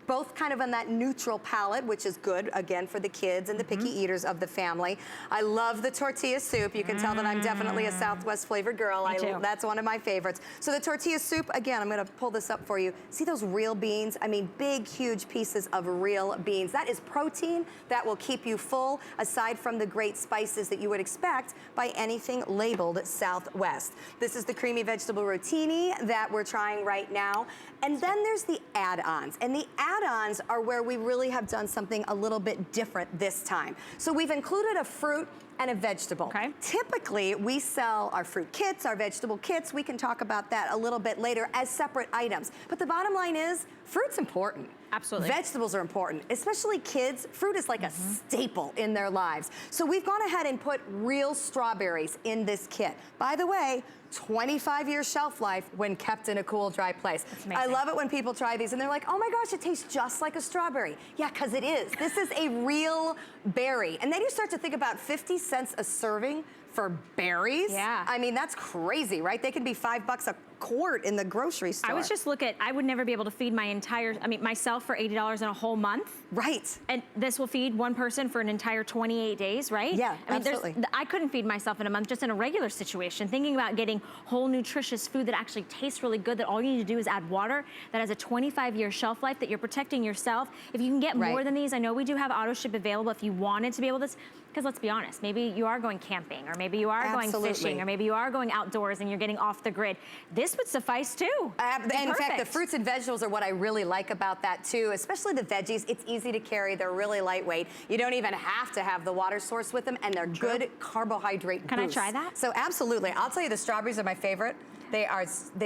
Speaker 5: both kind of on that neutral palate, which is good, again, for the kids and the picky eaters of the family. I love the tortilla soup. You can tell that I'm definitely a Southwest flavored girl. That's one of my favorites. So the tortilla soup, again, I'm gonna pull this up for you. See those real beans? I mean, big, huge pieces of real beans. That is protein that will keep you full, aside from the great spices that you would expect by anything labeled Southwest. This is the creamy vegetable rotini that we're trying right now. And then there's the add-ons. And the add-ons are where we really have done something a little bit different this time. So we've included a fruit and a vegetable. Typically, we sell our fruit kits, our vegetable kits. We can talk about that a little bit later as separate items. But the bottom line is, fruit's important.
Speaker 1: Absolutely.
Speaker 5: Vegetables are important, especially kids. Fruit is like a staple in their lives. So we've gone ahead and put real strawberries in this kit. By the way, 25-year shelf life when kept in a cool, dry place. I love it when people try these and they're like, oh my gosh, it tastes just like a strawberry. Yeah, because it is. This is a real berry. And then you start to think about 50 cents a serving for berries. I mean, that's crazy, right? They can be $5 a quart in the grocery store.
Speaker 1: I was just I would never be able to feed my entire, myself for $80 in a whole month.
Speaker 5: Right.
Speaker 1: And this will feed one person for an entire 28 days, right?
Speaker 5: Yeah,
Speaker 1: I mean,
Speaker 5: absolutely.
Speaker 1: I couldn't feed myself in a month just in a regular situation. Thinking about getting whole nutritious food that actually tastes really good, that all you need to do is add water, that has a 25-year shelf life, that you're protecting yourself. If you can get more than these, I know we do have auto ship available if you wanted to be able to, because let's be honest, maybe you are going camping, or maybe you are going fishing, or maybe you are going outdoors and you're getting off the grid. This would suffice too.
Speaker 5: In fact, the fruits and vegetables are what I really like about that too, especially the veggies. It's easy to carry, they're really lightweight. You don't even have to have the water source with them, and they're good carbohydrate
Speaker 1: Can
Speaker 5: boosts.
Speaker 1: I try that?
Speaker 5: So absolutely. I'll tell you, the strawberries are my favorite. They're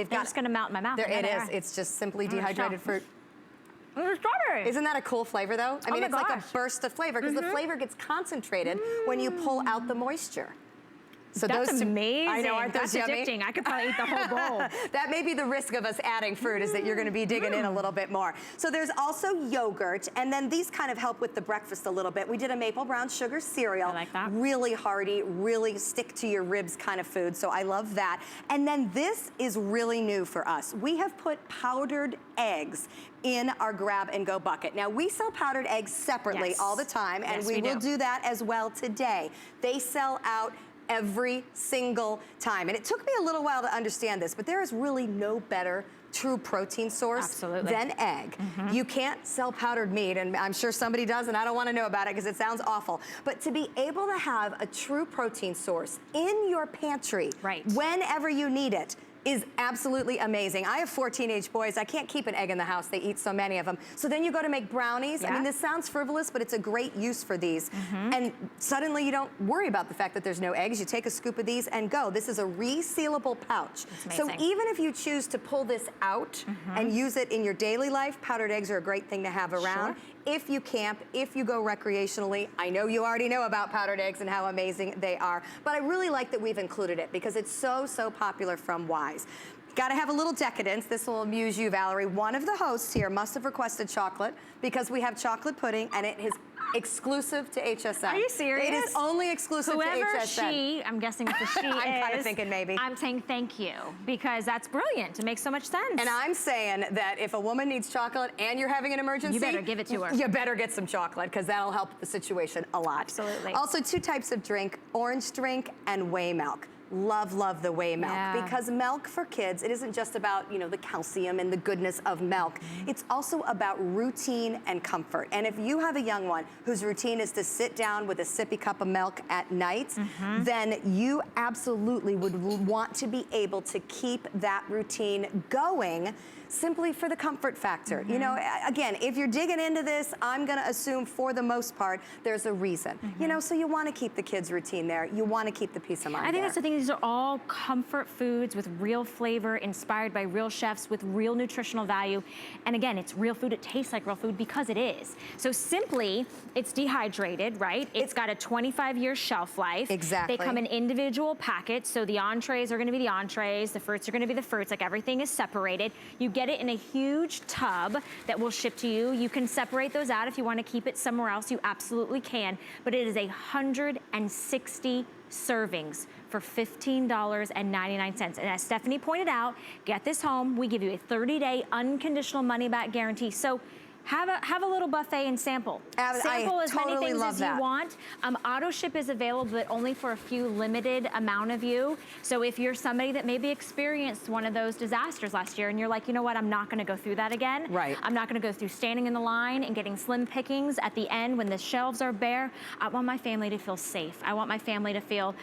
Speaker 1: just gonna melt in my mouth.
Speaker 5: It is. It's just simply dehydrated fruit.
Speaker 1: Strawberry.
Speaker 5: Isn't that a cool flavor though? I mean, it's like a burst of flavor because the flavor gets concentrated when you pull out the moisture. So
Speaker 1: that's amazing.
Speaker 5: I know, aren't those yummy?
Speaker 1: Addicting. I could probably eat the whole bowl.
Speaker 5: That may be the risk of us adding fruit, is that you're going to be digging in a little bit more. So there's also yogurt, and then these kind of help with the breakfast a little bit. We did a maple brown sugar cereal.
Speaker 1: I like that.
Speaker 5: Really hearty, really stick to your ribs kind of food, so I love that. And then this is really new for us. We have put powdered eggs in our grab and go bucket. Now we sell powdered eggs separately all the time, and we will do that as well today. They sell out every single time. And it took me a little while to understand this, but there is really no better true protein source than egg. You can't sell powdered meat, and I'm sure somebody does, and I don't want to know about it because it sounds awful. But to be able to have a true protein source in your pantry whenever you need it is absolutely amazing. I have 4 teenage boys. I can't keep an egg in the house. They eat so many of them. So then you go to make brownies. I mean, this sounds frivolous, but it's a great use for these. And suddenly you don't worry about the fact that there's no eggs. You take a scoop of these and go. This is a resealable pouch. So even if you choose to pull this out and use it in your daily life, powdered eggs are a great thing to have around. If you camp, if you go recreationally, I know you already know about powdered eggs and how amazing they are, but I really like that we've included it because it's so, so popular from Wise. Got to have a little decadence. This will amuse you, Valerie. One of the hosts here must have requested chocolate because we have chocolate pudding, and it is exclusive to HSN.
Speaker 1: Are you serious?
Speaker 5: It is only exclusive to HSN.
Speaker 1: Whoever she, I'm guessing it's a she
Speaker 5: I'm kind of thinking maybe.
Speaker 1: I'm saying thank you, because that's brilliant. It makes so much sense.
Speaker 5: And I'm saying that if a woman needs chocolate and you're having an emergency,
Speaker 1: you better give it to her.
Speaker 5: You better get some chocolate, because that'll help the situation a lot.
Speaker 1: Absolutely.
Speaker 5: Also, 2 types of drink, orange drink and whey milk. love, love the whey milk, because milk for kids, it isn't just about, you know, the calcium and the goodness of milk. It's also about routine and comfort. And if you have a young one whose routine is to sit down with a sippy cup of milk at night, then you absolutely would want to be able to keep that routine going simply for the comfort factor. You know, again, if you're digging into this, I'm gonna assume for the most part, there's a reason. You know, so you wanna keep the kids' routine there. You wanna keep the peace of mind
Speaker 1: I think
Speaker 5: there.
Speaker 1: that's the thing, these are all comfort foods with real flavor, inspired by real chefs with real nutritional value. And again, it's real food, it tastes like real food because it is. So simply, it's dehydrated, right? It's got a 25-year shelf life.
Speaker 5: Exactly.
Speaker 1: They come in individual packets, so the entrees are gonna be the entrees, the fruits are gonna be the fruits, like everything is separated. You get it in a huge tub that will ship to you. You can separate those out if you want to keep it somewhere else, you absolutely can, but it is 160 servings for $15.99. And as Stephanie pointed out, get this home, we give you a 30-day unconditional money-back guarantee. So have a little buffet and sample. Sample as many things as you want. Auto ship is available, but only for a few limited amount of you. So if you're somebody that maybe experienced one of those disasters last year and you're like, you know what, I'm not gonna go through that again.
Speaker 5: Right.
Speaker 1: I'm not gonna go through standing in the line and getting slim pickings at the end when the shelves are bare. I want my family to feel safe. I want my family to feel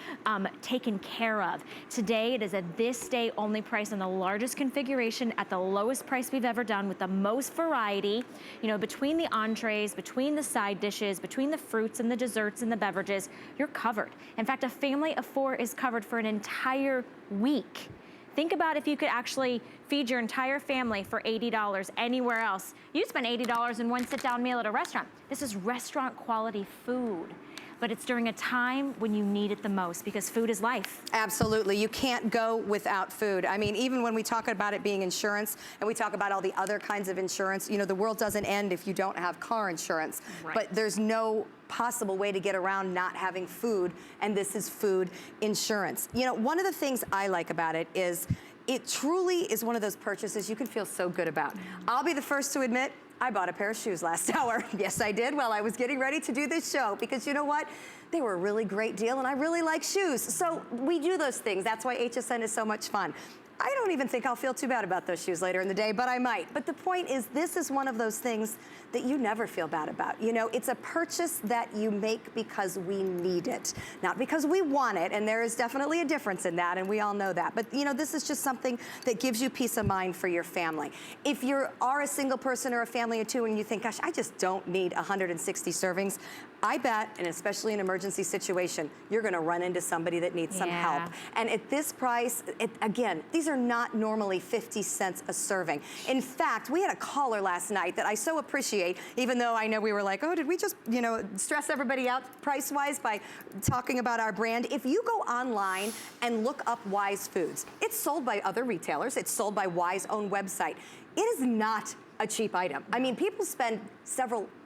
Speaker 1: taken care of. Today, it is a this day only price on the largest configuration at the lowest price we've ever done with the most variety. You know, between the entrees, between the side dishes, between the fruits and the desserts and the beverages, you're covered. In fact, a family of 4 is covered for an entire week. Think about if you could actually feed your entire family for $80 anywhere else. You spend $80 in one sit-down meal at a restaurant. This is restaurant quality food. But it's during a time when you need it the most, because food is life.
Speaker 5: Absolutely, you can't go without food. I mean, even when we talk about it being insurance and we talk about all the other kinds of insurance, you know, the world doesn't end if you don't have car insurance.
Speaker 1: Right.
Speaker 5: But there's no possible way to get around not having food, and this is food insurance. You know, one of the things I like about it is it truly is one of those purchases you can feel so good about. I'll be the first to admit, I bought a pair of shoes last hour. Yes, I did, while I was getting ready to do this show, because you know what? They were a really great deal and I really like shoes. So we do those things. That's why HSN is so much fun. I don't even think I'll feel too bad about those shoes later in the day, but I might. But the point is, this is one of those things that you never feel bad about. You know, it's a purchase that you make because we need it, not because we want it, and there is definitely a difference in that, and we all know that. But you know, this is just something that gives you peace of mind for your family. If you are a single person or a family of 2 and you think, gosh, I just don't need 160 servings, I bet, and especially in an emergency situation, you're gonna run into somebody that needs some help. And at this price, again, these are not normally 50 cents a serving. In fact, we had a caller last night that I so appreciate, even though I know we were like, oh, did we just, you know, stress everybody out price-wise by talking about our brand? If you go online and look up Wise Foods, it's sold by other retailers, it's sold by Wise' own website. It is not a cheap item. I mean, people spend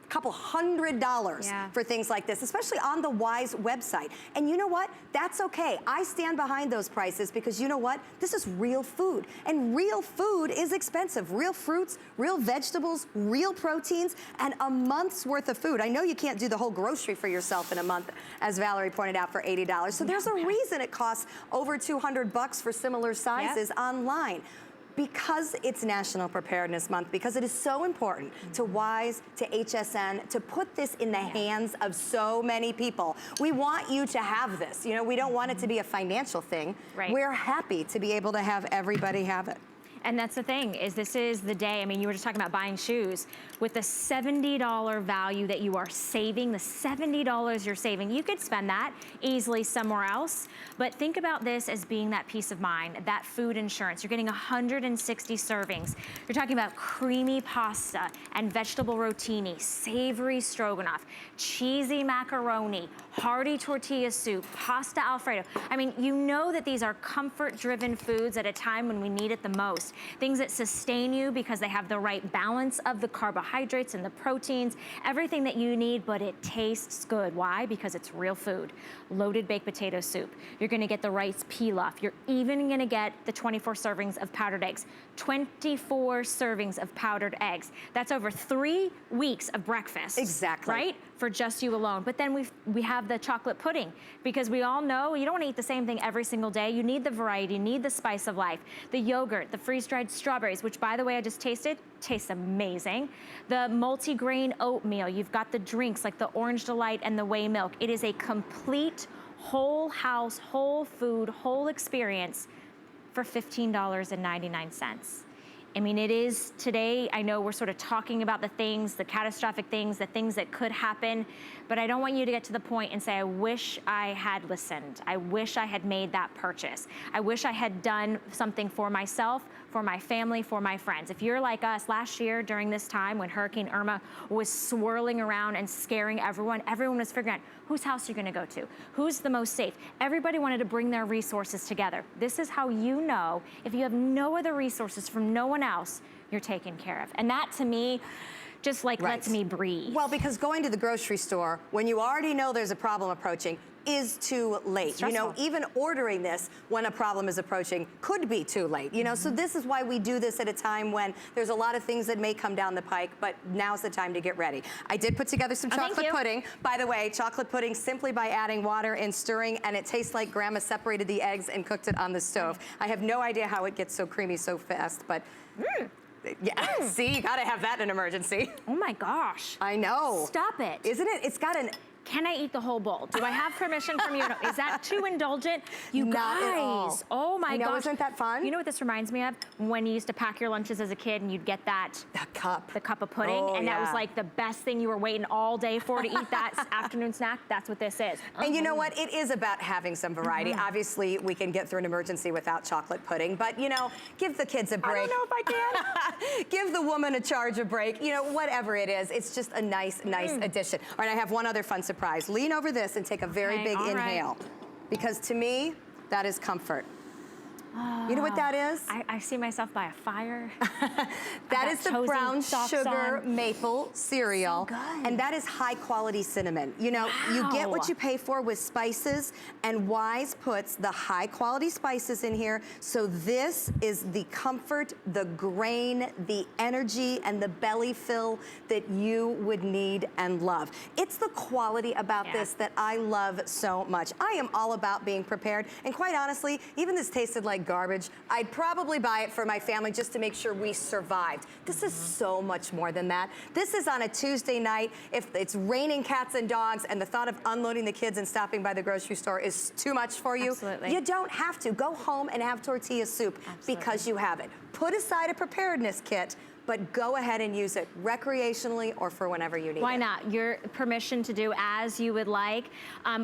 Speaker 5: couple $100 for things like this, especially on the Wise website. And you know what? That's okay. I stand behind those prices because you know what? This is real food. And real food is expensive. Real fruits, real vegetables, real proteins, and a month's worth of food. I know you can't do the whole grocery for yourself in a month, as Valerie pointed out, for $80. So there's a reason it costs over $200 for similar sizes online. Because it's National Preparedness Month, because it is so important to Wise, to HSN, to put this in the hands of so many people. We want you to have this. You know, we don't want it to be a financial thing.
Speaker 1: Right.
Speaker 5: We're happy to be able to have everybody have it.
Speaker 1: And that's the thing, is this is the day, I mean, you were just talking about buying shoes. With the $70 value that you are saving, the $70 you're saving, you could spend that easily somewhere else. But think about this as being that peace of mind, that food insurance. You're getting 160 servings. You're talking about creamy pasta and vegetable rotini, savory stroganoff, cheesy macaroni, hearty tortilla soup, pasta Alfredo. I mean, you know that these are comfort-driven foods at a time when we need it the most. Things that sustain you because they have the right balance of the carbohydrates and the proteins, everything that you need, but it tastes good. Why? Because it's real food. Loaded baked potato soup. You're gonna get the rice pilaf. You're even gonna get the 24 servings of powdered eggs. 24 servings of powdered eggs. That's over 3 weeks of breakfast.
Speaker 5: Exactly.
Speaker 1: Right? for just you alone. But then we have the chocolate pudding, because we all know you don't want to eat the same thing every single day. You need the variety, you need the spice of life. The yogurt, the freeze-dried strawberries, which by the way I just tasted, tastes amazing. The multi-grain oatmeal, you've got the drinks like the Orange Delight and the whey milk. It is a complete whole house, whole food, whole experience for $15.99. I mean, it is today, I know we're sort of talking about the things, the catastrophic things, the things that could happen, but I don't want you to get to the point and say, I wish I had listened. I wish I had made that purchase. I wish I had done something for myself, for my family, for my friends. If you're like us, last year during this time when Hurricane Irma was swirling around and scaring everyone was figuring out whose house you're gonna go to, who's the most safe. Everybody wanted to bring their resources together. This is how you know, if you have no other resources from no one else, you're taken care of. And that to me, just like lets me breathe.
Speaker 5: Well, because going to the grocery store, when you already know there's a problem approaching, is too late. You know, even ordering this when a problem is approaching could be too late. You know, so this is why we do this at a time when there's a lot of things that may come down the pike, but now's the time to get ready. I did put together some chocolate pudding. By the way, chocolate pudding simply by adding water and stirring, and it tastes like Grandma separated the eggs and cooked it on the stove. I have no idea how it gets so creamy so fast, but yeah, see, you gotta have that in an emergency.
Speaker 1: Oh my gosh.
Speaker 5: I know.
Speaker 1: Stop it.
Speaker 5: Isn't it? It's got an...
Speaker 1: Can I eat the whole bowl? Do I have permission from you? Is that too indulgent? You
Speaker 5: Not
Speaker 1: guys,
Speaker 5: at all.
Speaker 1: Oh my gosh.
Speaker 5: Isn't that fun?
Speaker 1: You know what this reminds me of? When you used to pack your lunches as a kid and you'd get the cup of pudding, and that was like the best thing you were waiting all day for to eat that afternoon snack. That's what this is.
Speaker 5: And you know what? It is about having some variety. Obviously, we can get through an emergency without chocolate pudding, but you know, give the kids a break.
Speaker 1: I don't know if I can.
Speaker 5: Give the woman a charge a break. You know, whatever it is, it's just a nice addition. All right, I have one other fun surprise. Lean over this and take a very big inhale. Because to me, that is comfort. You know what that is?
Speaker 1: I see myself by a fire.
Speaker 5: That is the brown sugar maple cereal.
Speaker 1: So good.
Speaker 5: And that is high quality cinnamon. You know, you get what you pay for with spices, and Wise puts the high quality spices in here. So this is the comfort, the grain, the energy, and the belly fill that you would need and love. It's the quality about this that I love so much. I am all about being prepared. And quite honestly, even this tasted like garbage, I'd probably buy it for my family just to make sure we survived. This is so much more than that. This is on a Tuesday night. If it's raining cats and dogs and the thought of unloading the kids and stopping by the grocery store is too much for you, you don't have to. Go home and have tortilla soup because you have it. Put aside a preparedness kit, but go ahead and use it recreationally or for whenever you need it.
Speaker 1: Why not? Your permission to do as you would like.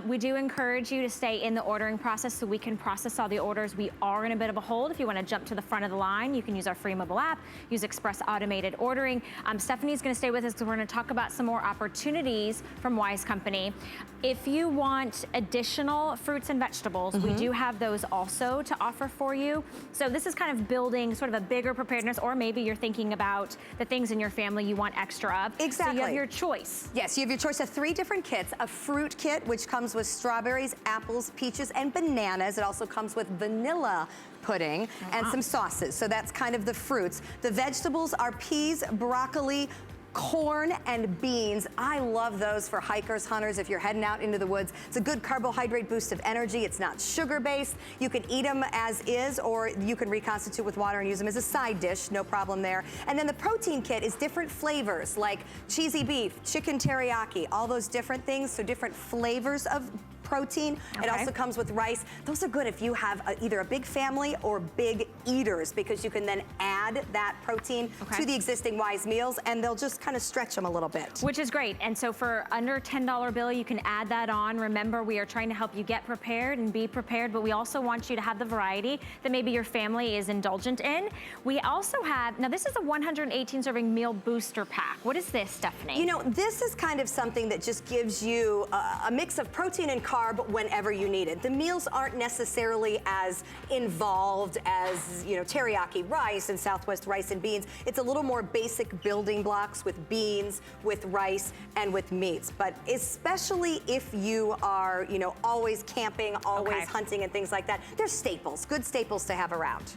Speaker 1: We do encourage you to stay in the ordering process so we can process all the orders. We are in a bit of a hold. If you want to jump to the front of the line, you can use our free mobile app, use Express Automated Ordering. Stephanie's going to stay with us because we're going to talk about some more opportunities from Wise Company. If you want additional fruits and vegetables, we do have those also to offer for you. So this is kind of building sort of a bigger preparedness, or maybe you're thinking about the things in your family you want extra of.
Speaker 5: Exactly.
Speaker 1: So you have your choice.
Speaker 5: Yes, you have your choice of 3 different kits. A fruit kit, which comes with strawberries, apples, peaches, and bananas. It also comes with vanilla pudding and some sauces. So that's kind of the fruits. The vegetables are peas, broccoli, corn, and beans. I love those for hikers, hunters, if you're heading out into the woods. It's a good carbohydrate boost of energy. It's not sugar-based. You can eat them as is, or you can reconstitute with water and use them as a side dish. No problem there. And then the protein kit is different flavors, like cheesy beef, chicken teriyaki, all those different things, so different flavors of protein. It also comes with rice. Those are good if you have either a big family or big eaters, because you can then add that protein to the existing Wise meals, and they'll just kind of stretch them a little bit.
Speaker 1: Which is great. And so for under a $10 bill, you can add that on. Remember, we are trying to help you get prepared and be prepared, but we also want you to have the variety that maybe your family is indulgent in. We also have, now this is a 118 serving meal booster pack. What is this, Stephanie?
Speaker 5: You know, this is kind of something that just gives you a mix of protein and carb whenever you need it. The meals aren't necessarily as involved as, you know, teriyaki rice and Southwest rice and beans. It's a little more basic building blocks with beans, with rice, and with meats. But especially if you are, you know, always camping, always hunting and things like that, they're staples, good staples to have around.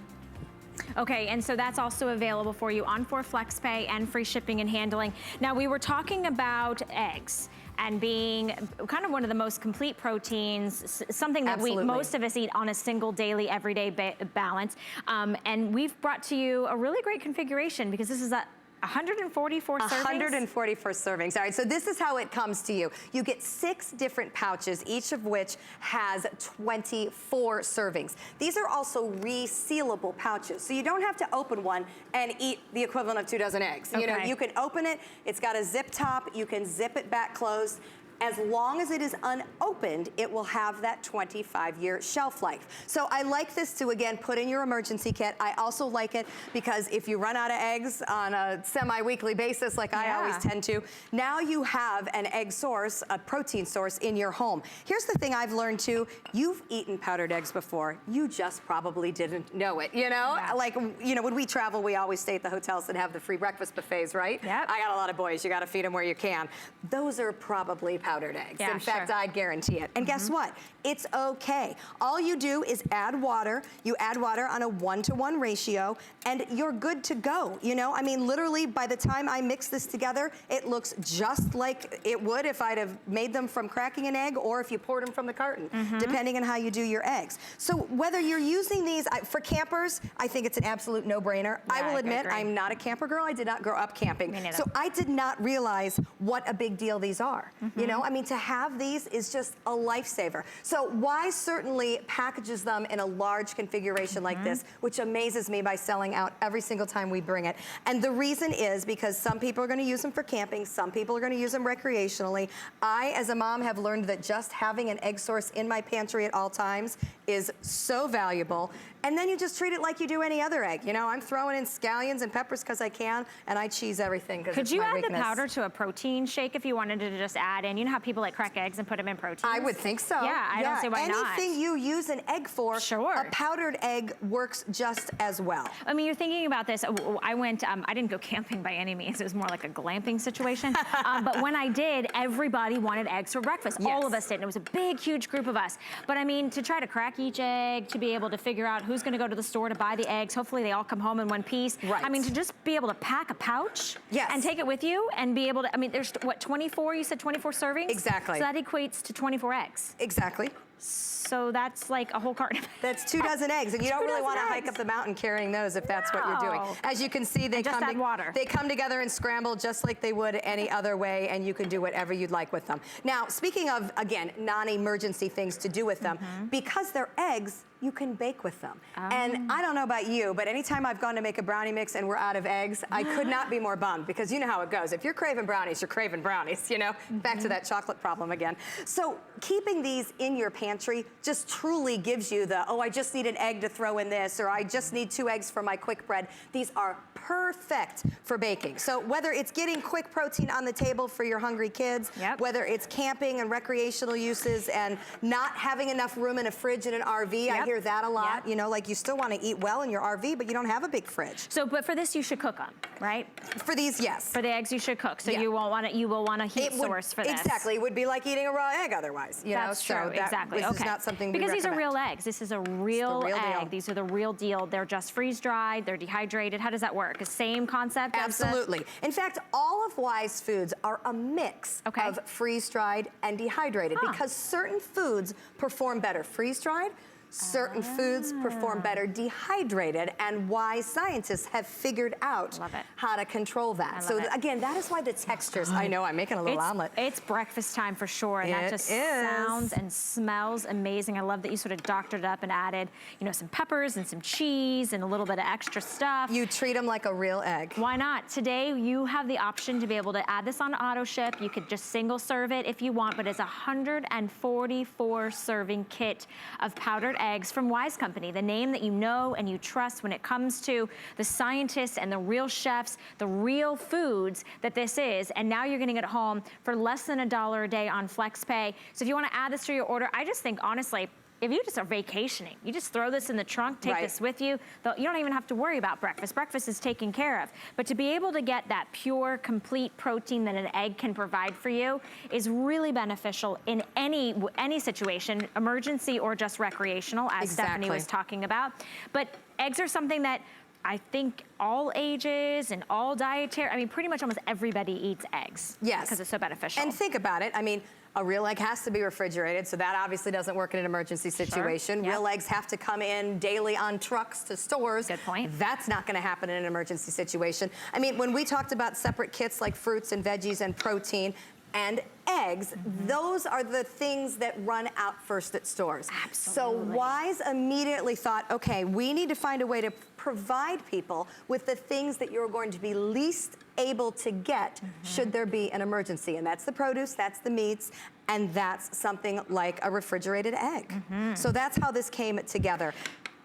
Speaker 1: Okay, and so that's also available for you on 4 FlexPay and free shipping and handling. Now, we were talking about eggs and being kind of one of the most complete proteins, something that most of us eat on a single daily, everyday balance. And we've brought to you a really great configuration because this is a 144 servings?
Speaker 5: 144 servings. All right, so this is how it comes to you. You get 6 different pouches, each of which has 24 servings. These are also resealable pouches, so you don't have to open one and eat the equivalent of 2 dozen eggs. You know, you can open it, it's got a zip top, you can zip it back closed. As long as it is unopened, it will have that 25-year shelf life. So I like this to, again, put in your emergency kit. I also like it because if you run out of eggs on a semi-weekly basis, like I always tend to, now you have an egg source, a protein source in your home. Here's the thing I've learned too, you've eaten powdered eggs before, you just probably didn't know it, you know? Like, you know, when we travel, we always stay at the hotels that have the free breakfast buffets, right?
Speaker 1: Yep.
Speaker 5: I got a lot of boys, you gotta feed them where you can. Those are probably powdered eggs. In fact, I guarantee it. And guess what? It's okay. All you do is add water. You add water on a 1-to-1 ratio, and you're good to go. You know, I mean, literally, by the time I mix this together, it looks just like it would if I'd have made them from cracking an egg or if you poured them from the carton, depending on how you do your eggs. So whether you're using these, for campers, I think it's an absolute no-brainer. I will admit, I'm not a camper girl. I did not grow up camping. So I did not realize what a big deal these are. You know, I mean, to have these is just a lifesaver. So Wise certainly packages them in a large configuration like this, which amazes me by selling out every single time we bring it. And the reason is because some people are going to use them for camping, some people are going to use them recreationally. I, as a mom, have learned that just having an egg source in my pantry at all times is so valuable. And then you just treat it like you do any other egg. You know, I'm throwing in scallions and peppers because I can, and I cheese everything because it's my weakness. Could you add the powder to a protein shake if you wanted to just add in? You know how people like crack eggs and put them in proteins? I would think so.
Speaker 1: Yeah, I don't see why not.
Speaker 5: Anything you use an egg for, a powdered egg works just as well.
Speaker 1: I mean, you're thinking about this. I went, I didn't go camping by any means. It was more like a glamping situation. But when I did, everybody wanted eggs for breakfast. All of us did. And it was a big, huge group of us. But I mean, to try to crack each egg, to be able to figure out who's going to go to the store to buy the eggs. Hopefully they all come home in one piece. I mean, to just be able to pack a pouch and take it with you and be able to, I mean, there's what, 24, you said 24 servings?
Speaker 5: Exactly.
Speaker 1: So that equates to 24 eggs.
Speaker 5: Exactly.
Speaker 1: So that's like a whole carton.
Speaker 5: That's 2 dozen eggs, and you don't really want to hike up the mountain carrying those if that's what you're doing. As you can see, they come together and scramble just like they would any other way, and you can do whatever you'd like with them. Now, speaking of, again, non-emergency things to do with them, because they're eggs, you can bake with them. And I don't know about you, but anytime I've gone to make a brownie mix and we're out of eggs, I could not be more bummed because you know how it goes. If you're craving brownies, you're craving brownies, you know? Back to that chocolate problem again. So keeping these in your pantry just truly gives you the, oh, I just need an egg to throw in this, or I just need 2 eggs for my quick bread. These are perfect for baking. So whether it's getting quick protein on the table for your hungry kids, whether it's camping and recreational uses and not having enough room in a fridge in an RV, I hear that a lot. You know, like you still want to eat well in your RV, but you don't have a big fridge.
Speaker 1: So, but for this, you should cook them, right?
Speaker 5: For these, yes.
Speaker 1: For the eggs, you should cook. So you won't want to. You will want a heat source for this.
Speaker 5: Exactly. It would be like eating a raw egg otherwise. You
Speaker 1: That's
Speaker 5: know?
Speaker 1: true. Exactly.
Speaker 5: This is not something we
Speaker 1: because
Speaker 5: recommend.
Speaker 1: These are real eggs. This is a real egg.
Speaker 5: Deal.
Speaker 1: These are the real deal. They're just freeze dried. They're dehydrated. How does that work? The same concept?
Speaker 5: Absolutely. In fact, all of Wise Foods are a mix of freeze dried and dehydrated because certain foods perform better freeze dried. Certain foods perform better dehydrated, and Wise scientists have figured out how to control that. So again, that is why the textures, I know I'm making a little omelet.
Speaker 1: It's breakfast time for sure, and that just sounds and smells amazing. I love that you sort of doctored it up and added, you know, some peppers and some cheese and a little bit of extra stuff.
Speaker 5: You treat them like a real egg.
Speaker 1: Why not? Today, you have the option to be able to add this on auto ship. You could just single serve it if you want, but it's a 144 serving kit of powdered eggs from Wise Company, the name that you know and you trust when it comes to the scientists and the real chefs, the real foods that this is. And now you're getting it home for less than $1 a day on FlexPay. So if you want to add this to your order, I just think, honestly, if you just are vacationing, you just throw this in the trunk, take this with you. You don't even have to worry about breakfast. Breakfast is taken care of. But to be able to get that pure, complete protein that an egg can provide for you is really beneficial in any situation, emergency or just recreational, as Stephanie was talking about. But eggs are something that I think all ages and all dietary, I mean, pretty much almost everybody eats eggs.
Speaker 5: Yes.
Speaker 1: Because it's so beneficial.
Speaker 5: And think about it. I mean, a real egg has to be refrigerated, so that obviously doesn't work in an emergency situation.
Speaker 1: Sure. Yep.
Speaker 5: Real eggs have to come in daily on trucks to stores.
Speaker 1: Good point.
Speaker 5: That's not going to happen in an emergency situation. I mean, when we talked about separate kits like fruits and veggies and protein and eggs, those are the things that run out first at stores.
Speaker 1: Absolutely.
Speaker 5: So Wise immediately thought, okay, we need to find a way to provide people with the things that you're going to be least able to get should there be an emergency. And that's the produce, that's the meats, and that's something like a refrigerated egg. So that's how this came together.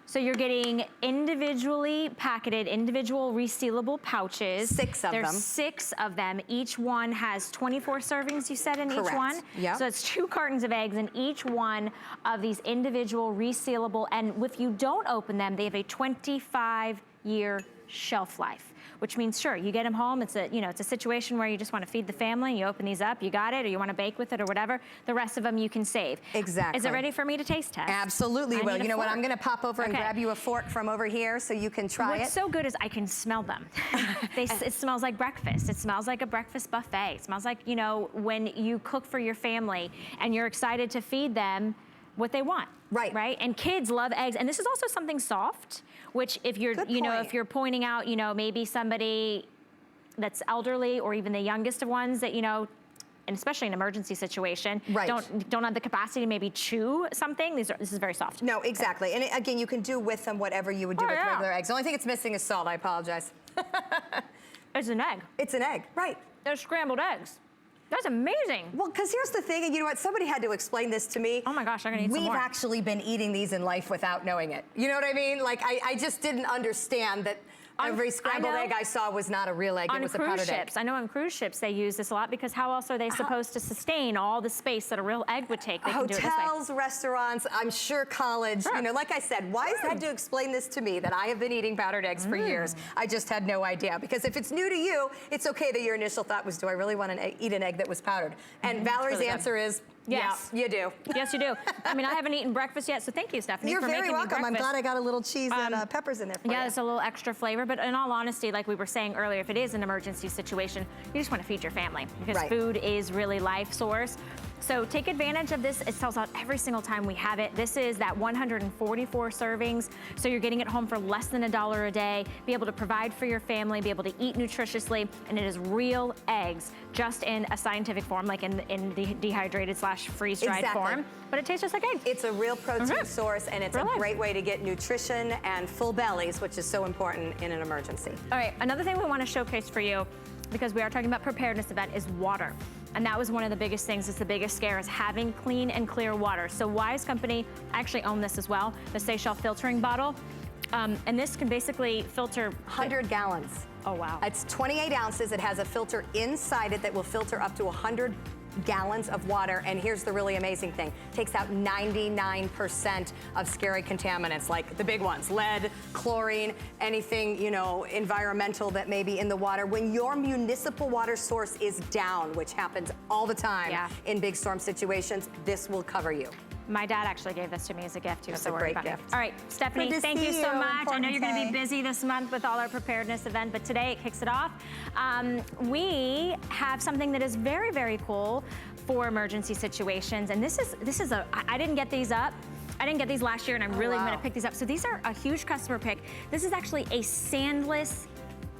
Speaker 1: So you're getting individually packeted, individual resealable pouches.
Speaker 5: 6 of them.
Speaker 1: There's 6 of them. Each one has 24 servings, you said, in
Speaker 5: Correct.
Speaker 1: each one?
Speaker 5: Yep.
Speaker 1: So it's 2 cartons of eggs in each one of these individual resealable, and if you don't open them, they have a 25-year shelf life, which means, sure, you get them home, it's a, you know, it's a situation where you just want to feed the family, you open these up, you got it, or you want to bake with it or whatever, the rest of them you can save.
Speaker 5: Exactly.
Speaker 1: Is it ready for me to taste test?
Speaker 5: Absolutely. Well, you know what, I'm going to pop over and
Speaker 1: Okay.
Speaker 5: grab you a fork from over here so you can try
Speaker 1: What's
Speaker 5: it.
Speaker 1: so good is I can smell them. It smells like breakfast. It smells like a breakfast buffet. It smells like, you know, when you cook for your family and you're excited to feed them what they want.
Speaker 5: Right.
Speaker 1: Right? And kids love eggs. And this is also something soft, which if you're,
Speaker 5: Good
Speaker 1: you know,
Speaker 5: point.
Speaker 1: if you're pointing out, you know, maybe somebody that's elderly or even the youngest of ones that, you know, and especially in an emergency situation,
Speaker 5: Right.
Speaker 1: don't have the capacity to maybe chew something. This is very soft.
Speaker 5: No, exactly. And again, you can do with them whatever you would do
Speaker 1: Oh,
Speaker 5: with
Speaker 1: yeah.
Speaker 5: regular eggs. The only thing it's missing is salt. I apologize.
Speaker 1: It's an egg.
Speaker 5: It's an egg, right.
Speaker 1: They're scrambled eggs. That's amazing.
Speaker 5: Well, because here's the thing, and you know what? Somebody had to explain this to me.
Speaker 1: Oh my gosh, I'm gonna eat some
Speaker 5: We've
Speaker 1: more.
Speaker 5: actually been eating these in life without knowing it. You know what I mean? Like, I just didn't understand that every scrambled egg I saw was not a real egg. It was a powdered
Speaker 1: cruise
Speaker 5: egg.
Speaker 1: ships, I know on cruise ships they use this a lot because how else are they supposed to sustain all the space that a real egg would take? They can do it this way.
Speaker 5: Hotels, restaurants, I'm sure college.
Speaker 1: Sure.
Speaker 5: You know, like I said, Wise had to explain this to me that I have been eating powdered eggs for years. I just had no idea. Because if it's new to you, it's okay that your initial thought was, do I really want to eat an egg that was powdered? And Valerie's
Speaker 1: really good.
Speaker 5: answer is,
Speaker 1: Yes.
Speaker 5: yeah, you do.
Speaker 1: Yes, you do. I mean, I haven't eaten breakfast yet, so thank you, Stephanie,
Speaker 5: You're
Speaker 1: for
Speaker 5: very
Speaker 1: making me
Speaker 5: welcome. I'm
Speaker 1: breakfast.
Speaker 5: glad I got a little cheese and peppers in there for you.
Speaker 1: Yeah, it's a little extra flavor, but in all honesty, like we were saying earlier, if it is an emergency situation, you just want to feed your family because
Speaker 5: Right.
Speaker 1: food is really life source. So take advantage of this. It sells out every single time we have it. This is that 144 servings, so you're getting it home for less than $1 a day, be able to provide for your family, be able to eat nutritiously, and it is real eggs, just in a scientific form, like in the dehydrated / freeze-dried
Speaker 5: Exactly.
Speaker 1: form, but it tastes just like eggs.
Speaker 5: It's a real protein
Speaker 1: Mhm.
Speaker 5: source, and it's
Speaker 1: Real
Speaker 5: a
Speaker 1: life.
Speaker 5: great way to get nutrition and full bellies, which is so important in an emergency.
Speaker 1: All right, another thing we want to showcase for you, because we are talking about preparedness event, is water. And that was one of the biggest things, it's the biggest scare, is having clean and clear water. So Wise Company actually own this as well, the Seychelles filtering bottle. And this can basically filter
Speaker 5: 100 gallons.
Speaker 1: Oh, wow.
Speaker 5: It's 28 ounces. It has a filter inside it that will filter up to 100 gallons of water. And here's the really amazing thing. Takes out 99% of scary contaminants, like the big ones, lead, chlorine, anything, you know, environmental that may be in the water. When your municipal water source is down, which happens all the time in big storm situations, this will cover you.
Speaker 1: My dad actually gave this to me as a gift too,
Speaker 5: That's
Speaker 1: so
Speaker 5: a
Speaker 1: we're
Speaker 5: great
Speaker 1: about it.
Speaker 5: gift.
Speaker 1: All right, Stephanie,
Speaker 5: Good to
Speaker 1: thank
Speaker 5: see
Speaker 1: you so
Speaker 5: you.
Speaker 1: much. I know
Speaker 5: Important
Speaker 1: you're going to be
Speaker 5: day.
Speaker 1: busy this month with all our preparedness event, but today it kicks it off. We have something that is very, very cool for emergency situations, and this is I didn't get these up. I didn't get these last year, and I'm really going to pick these up. So these are a huge customer pick. This is actually a sandless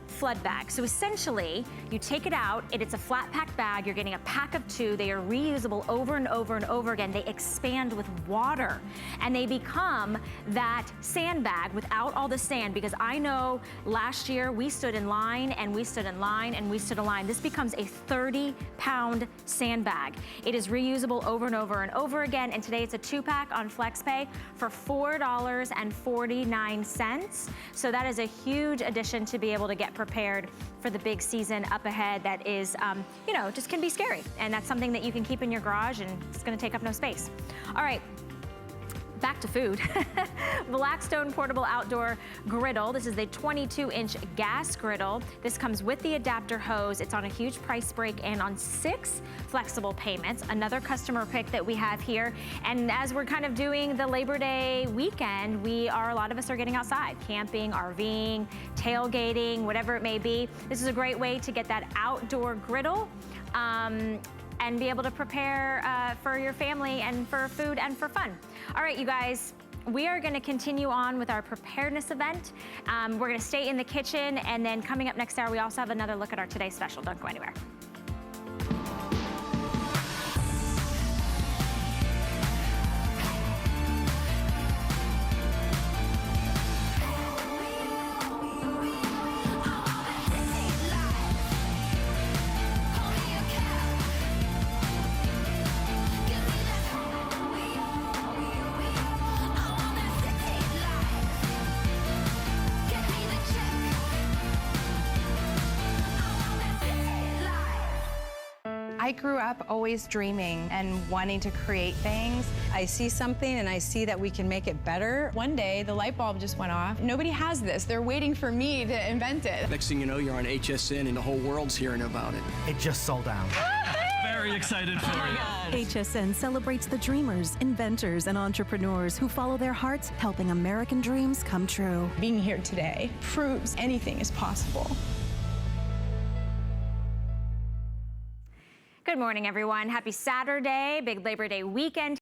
Speaker 1: flood bag. So essentially, you take it out, it's a flat pack bag, you're getting a pack of 2, they are reusable over and over and over again. They expand with water, and they become that sandbag without all the sand, because I know last year we stood in line, and we stood in line, and we stood in line. This becomes a 30-pound sandbag. It is reusable over and over and over again, and today it's a 2-pack on FlexPay for $4.49. So that is a huge addition to be able to get prepared for the big season up ahead that is, you know, just can be scary. And that's something that you can keep in your garage, and it's gonna take up no space. All right, back to food. Blackstone Portable Outdoor Griddle. This is the 22-inch gas griddle. This comes with the adapter hose. It's on a huge price break and on 6 flexible payments. Another customer pick that we have here. And as we're kind of doing the Labor Day weekend, a lot of us are getting outside, camping, RVing, tailgating, whatever it may be. This is a great way to get that outdoor griddle and be able to prepare for your family and for food and for fun. All right, you guys, we are gonna continue on with our preparedness event. We're gonna stay in the kitchen, and then coming up next hour, we also have another look at our Today Special. Don't go anywhere.
Speaker 9: I grew up always dreaming and wanting to create things.
Speaker 10: I see something and I see that we can make it better.
Speaker 9: One day, the light bulb just went off. Nobody has this. They're waiting for me to invent it.
Speaker 11: Next thing you know, you're on HSN and the whole world's hearing about it.
Speaker 12: It just sold out.
Speaker 13: Very excited for you.
Speaker 14: HSN celebrates the dreamers, inventors, and entrepreneurs who follow their hearts, helping American dreams come true.
Speaker 9: Being here today proves anything is possible.
Speaker 1: Good morning, everyone. Happy Saturday, big Labor Day weekend